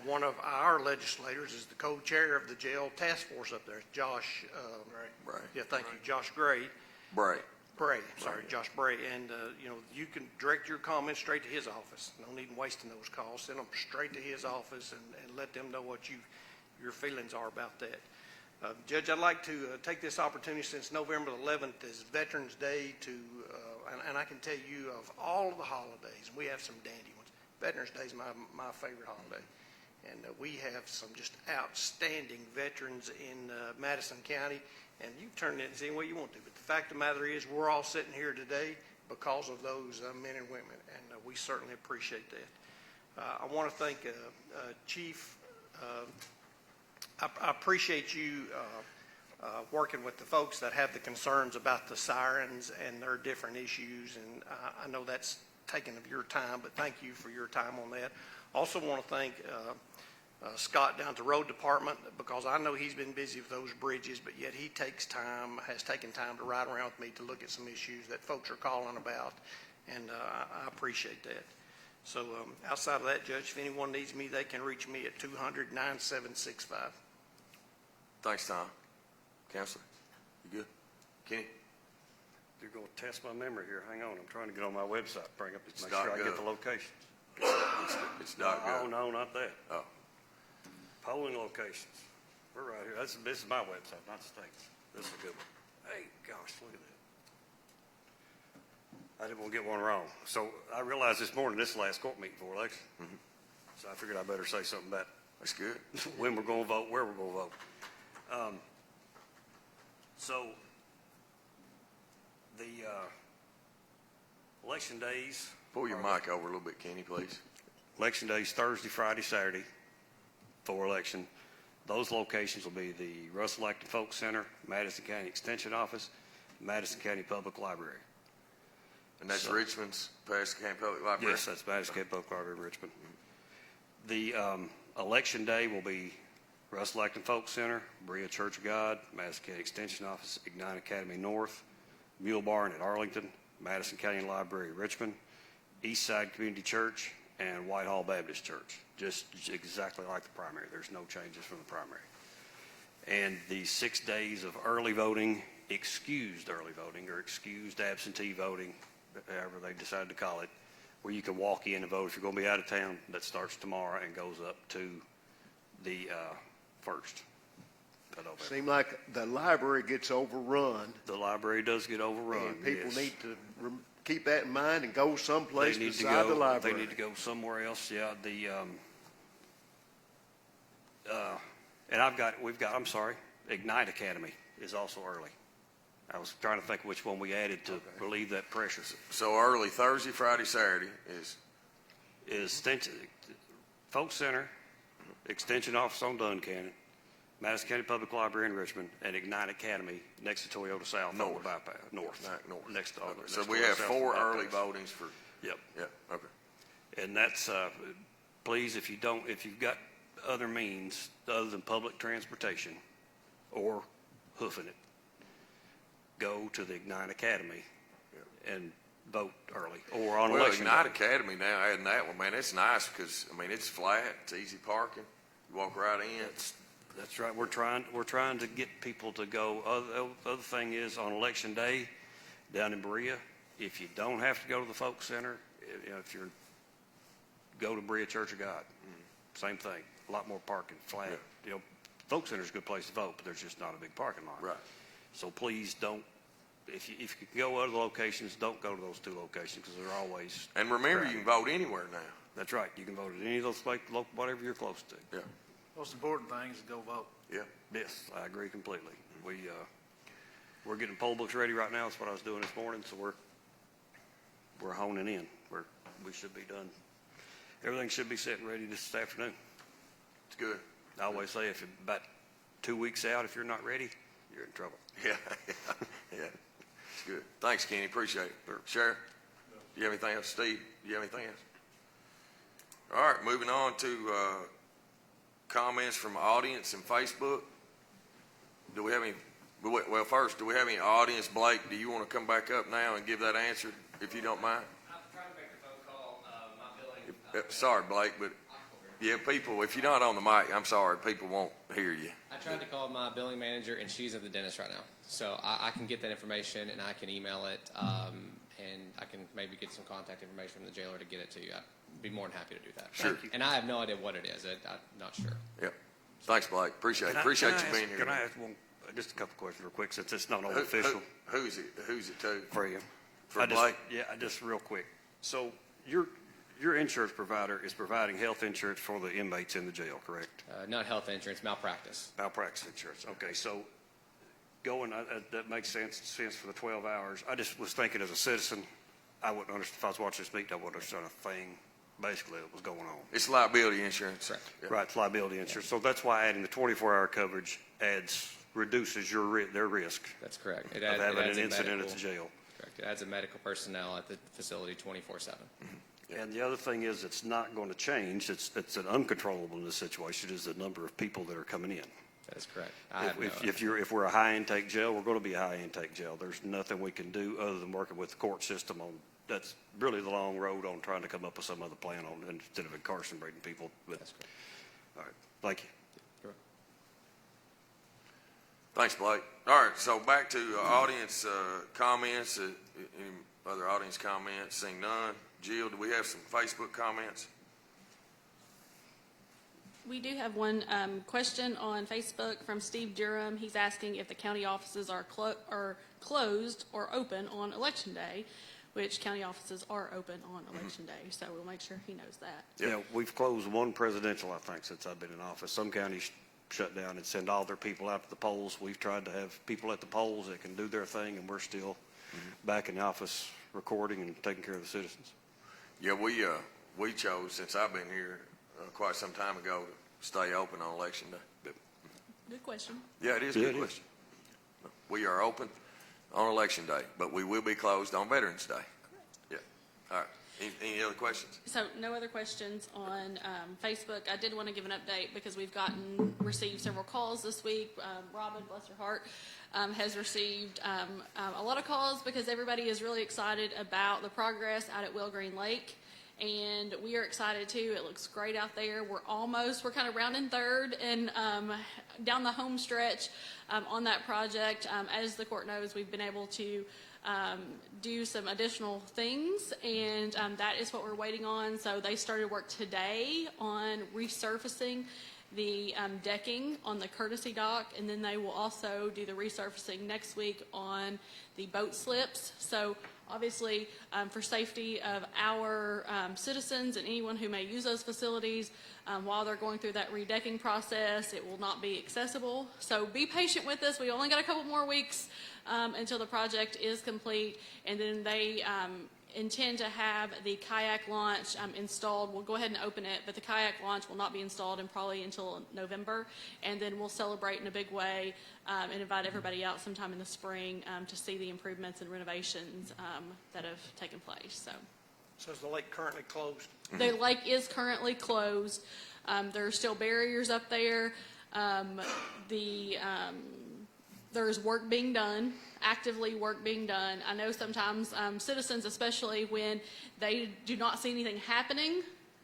one of our legislators is the co-chair of the jail task force up there, Josh. Bray. Yeah, thank you, Josh Gray. Bray. Josh Bray. And you can direct your comments straight to his office. No need in wasting those calls. Send them straight to his office and let them know what your feelings are about that. Judge, I'd like to take this opportunity, since November 11th is Veterans Day, and I can tell you of all of the holidays, and we have some dandy ones. Veterans Day is my favorite holiday, and we have some just outstanding veterans in Madison County, and you turn it any way you want to. But the fact of the matter is, we're all sitting here today because of those men and women, and we certainly appreciate that. I want to thank Chief. I appreciate you working with the folks that have the concerns about the sirens and their different issues, and I know that's taken of your time, but thank you for your time on that. Also want to thank Scott down at the road department, because I know he's been busy with those bridges, but yet he has taken time to ride around with me to look at some issues that folks are calling about, and I appreciate that. So outside of that, Judge, if anyone needs me, they can reach me at 200-9765. Thanks, Tom. Counselor, you good? Kenny? You're going to test my memory here. Hang on. I'm trying to get on my website, bring up, It's make sure I .gov. get the locations. It's .gov. Oh, no, not that. Oh. Polling locations. We're right here. This is my website, not the state's. This is a good one. Hey, gosh, look at that. I didn't want to get one wrong. So I realized this morning this is the last court meeting for election. Mm-hmm. So I figured I better say something about That's good. when we're going to vote, where we're going to vote. So the election days. Pull your mic over a little bit, Kenny, please. Election days, Thursday, Friday, Saturday for election. Those locations will be the Russell Acton Folk Center, Madison County Extension Office, Madison County Public Library. And that's Richmond's Madison County Public Library? Yes, that's Madison County Public Library, Richmond. The election day will be Russell Acton Folk Center, Berea Church of God, Madison County Extension Office, Ignite Academy North, Mule Barn at Arlington, Madison County Library, Richmond, East Side Community Church, and Whitehall Baptist Church. Just exactly like the primary. There's no changes from the primary. And the 6 days of early voting, excused early voting, or excused absentee voting, however they decide to call it, where you can walk in and vote if you're going to be out of town. That starts tomorrow and goes up to the 1st of November. Seem like the library gets overrun, The library does get overrun. and people yes. need to keep that in mind and go someplace They need to beside the go. library. They need to go somewhere else. Yeah. And I'm sorry, Ignite Academy is also early. I was trying to think which one we added to relieve that pressure. So early Thursday, Friday, Saturday is Extension, Folk Center, Extension Office on Duncannon, Madison County Public Library in Richmond, and Ignite Academy next to Toyota South. North. On the bypass. North. Next to okay. next So to we Toyota have South 4 on the early bypass. votings for. Yep. Yeah. Okay. And that's, please, if you've got other means other than public transportation or hoofing it, go to the Ignite Academy and vote early or on election Ignite day. Academy now, adding that one, man, it's nice because, I mean, it's flat, it's easy parking. You walk right in. That's right. We're trying to get people to go. Other thing is on election day down in Berea, if you don't have to go to the Folk Center, if you're go to Berea Church of God, same thing. A lot more parking, flat. Yeah. Folk Center's a good place to vote, but there's just not a big parking lot. Right. So please don't. If you can go other locations, don't go to those 2 locations because they're always. And remember, crowded. you can vote anywhere now. That's right. You can vote at any of those places, whatever you're close to. Yeah. Most important thing is to go vote. Yeah. Yes, I agree completely. We're getting poll books ready right now. That's what I was doing this morning. So we're honing in. We should be done. Everything should be set and ready this afternoon. It's good. I always say if you're about 2 weeks out, if you're not ready, you're in trouble. Yeah. Yeah. It's good. Thanks, Kenny. Appreciate it. Sheriff, do you have anything else? Steve, do you have anything else? All right, moving on to comments from audience and Facebook. Do we have any? Well, first, do we have any audience? Blake, do you want to come back up now and give that answer, if you don't mind? I'm trying to make the phone call. My billing. Sorry, Blake, but yeah, people, if you're not on the mic, I'm sorry, people won't hear you. I tried to call my billing manager, and she's at the dentist right now. So I can get that information, and I can email it, and I can maybe get some contact information from the jailer to get it to you. I'd be more than happy to do that. Sure. And I have no idea what it is. I'm not sure. Yep. Thanks, Blake. Appreciate it. Appreciate you being here. Can I ask just a couple questions real quick since it's not all official? Who's it to? For you. For Blake? Just real quick. So your insurance provider is providing health insurance for the inmates in the jail, correct? Not health insurance, malpractice. Malpractice insurance. Okay, so that makes sense for the 12 hours. I just was thinking as a citizen, I wouldn't understand, if I was watching this meeting, I wouldn't understand a thing basically that was going on. It's liability insurance. Correct. Yeah. Right, it's liability insurance. So that's why adding the 24-hour coverage reduces their risk That's correct. of having an incident at the jail. Correct. It adds a medical personnel at the facility 24/7. And the other thing is, it's not going to change. It's an uncontrollable in this situation is the number of people that are coming in. That is correct. If we're a high intake jail, we're going to be a high intake jail. There's nothing we can do other than working with the court system on. That's really the long road on trying to come up with some other plan on instead of incarcerating people. But, That's correct. all right, thank you. Thanks, Blake. All right, so back to audience comments. Any other audience comments? Seeing none. Jill, do we have some Facebook comments? We do have one question on Facebook from Steve Durham. He's asking if the county offices are closed or open on Election Day, which county offices are open on Election Day, so we'll make sure he knows that. Yeah, we've closed one presidential, I think, since I've been in office. Some counties shut down and send all their people out to the polls. We've tried to have people at the polls that can do their thing, and we're still back in the office recording and taking care of the citizens. Yeah, we chose, since I've been here quite some time ago, to stay open on Election Day. Good question. Yeah, it is a good question. We are open on Election Day, but we will be closed on Veterans Day. Yeah. All right. Any other questions? So no other questions on Facebook. I did want to give an update because we've received several calls this week. Robin, bless her heart, has received a lot of calls because everybody is really excited about the progress out at Will Green Lake. And we are excited too. It looks great out there. We're kind of rounding third and down the home stretch on that project. As the court knows, we've been able to do some additional things, and that is what we're waiting on. So they started work today on resurfacing the decking on the courtesy dock, and then they will also do the resurfacing next week on the boat slips. So obviously, for safety of our citizens and anyone who may use those facilities, while they're going through that redecking process, it will not be accessible. So be patient with us. We only got a couple more weeks until the project is complete, and then they intend to have the kayak launch installed. We'll go ahead and open it, but the kayak launch will not be installed probably until November, and then we'll celebrate in a big way and invite everybody out sometime in the spring to see the improvements and renovations that have taken place. So is the lake currently closed? The lake is currently closed. There are still barriers up there. There's work being done, actively work being done. I know sometimes citizens, especially when they do not see anything happening,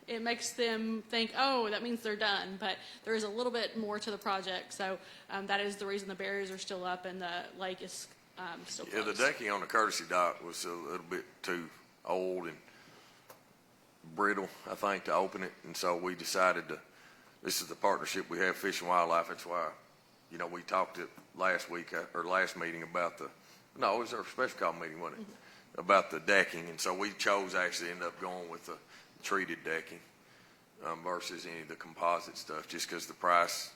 it makes them think, oh, that means they're done. But there is a little bit more to the project. So that is the reason the barriers are still up and the lake is still closed. Yeah, the decking on the courtesy dock was a little bit too old and brittle, I think, to open it. And so we decided this is the partnership we have, Fish and Wildlife. That's why, we talked last week or last meeting about it was our special call meeting, wasn't it? Mm-hmm. About the decking. And so we chose actually end up going with the treated decking versus any of the composite stuff, just because the price,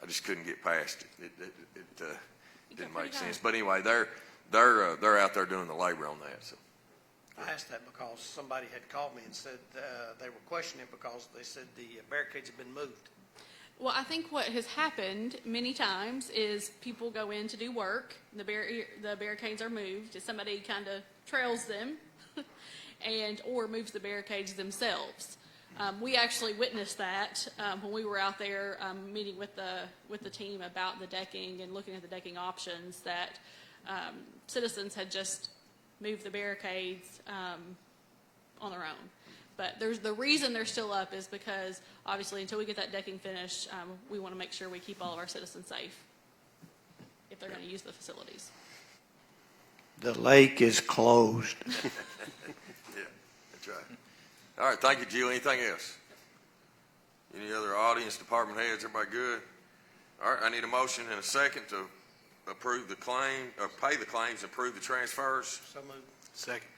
I just couldn't get past it. It didn't make sense. But anyway, they're out there doing the labor on that. So I asked that because somebody had called me and said they were questioning because they said the barricades had been moved. Well, I think what has happened many times is people go in to do work, the barricades are moved, and somebody kind of trails them or moves the barricades themselves. We actually witnessed that when we were out there meeting with the team about the decking and looking at the decking options, that citizens had just moved the barricades on their own. But the reason they're still up is because, obviously, until we get that decking finished, we want to make sure we keep all of our citizens safe if they're going to use the facilities. The lake is closed. Yeah, that's right. All right, thank you, Jill. Anything else? Any other audience, department heads? Everybody good? All right, I need a motion and a second to approve the claim, or pay the claims, approve the transfers. So moved. Second.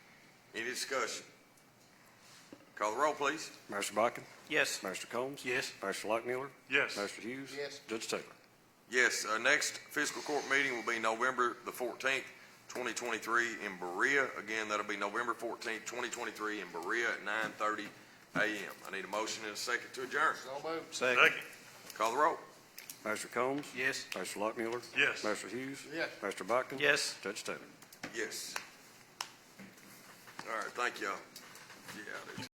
Any discussion? Call the roll, please. Master Botkin? Yes. Master Combs? Yes. Master Lockmiller? Yes. Master Hughes? Yes. Judge Taylor? Yes, next fiscal court meeting will be November the 14th, 2023 in Berea. Again, that'll be November 14th, 2023 in Berea at 9:30 a.m. I need a motion and a second to adjourn. Second. Call the roll. Master Combs? Yes. Master Lockmuller? Yes. Master Hughes? Yes. Master Botkin? Yes. Judge Taylor? Yes. All right, thank y'all. Yeah, I do.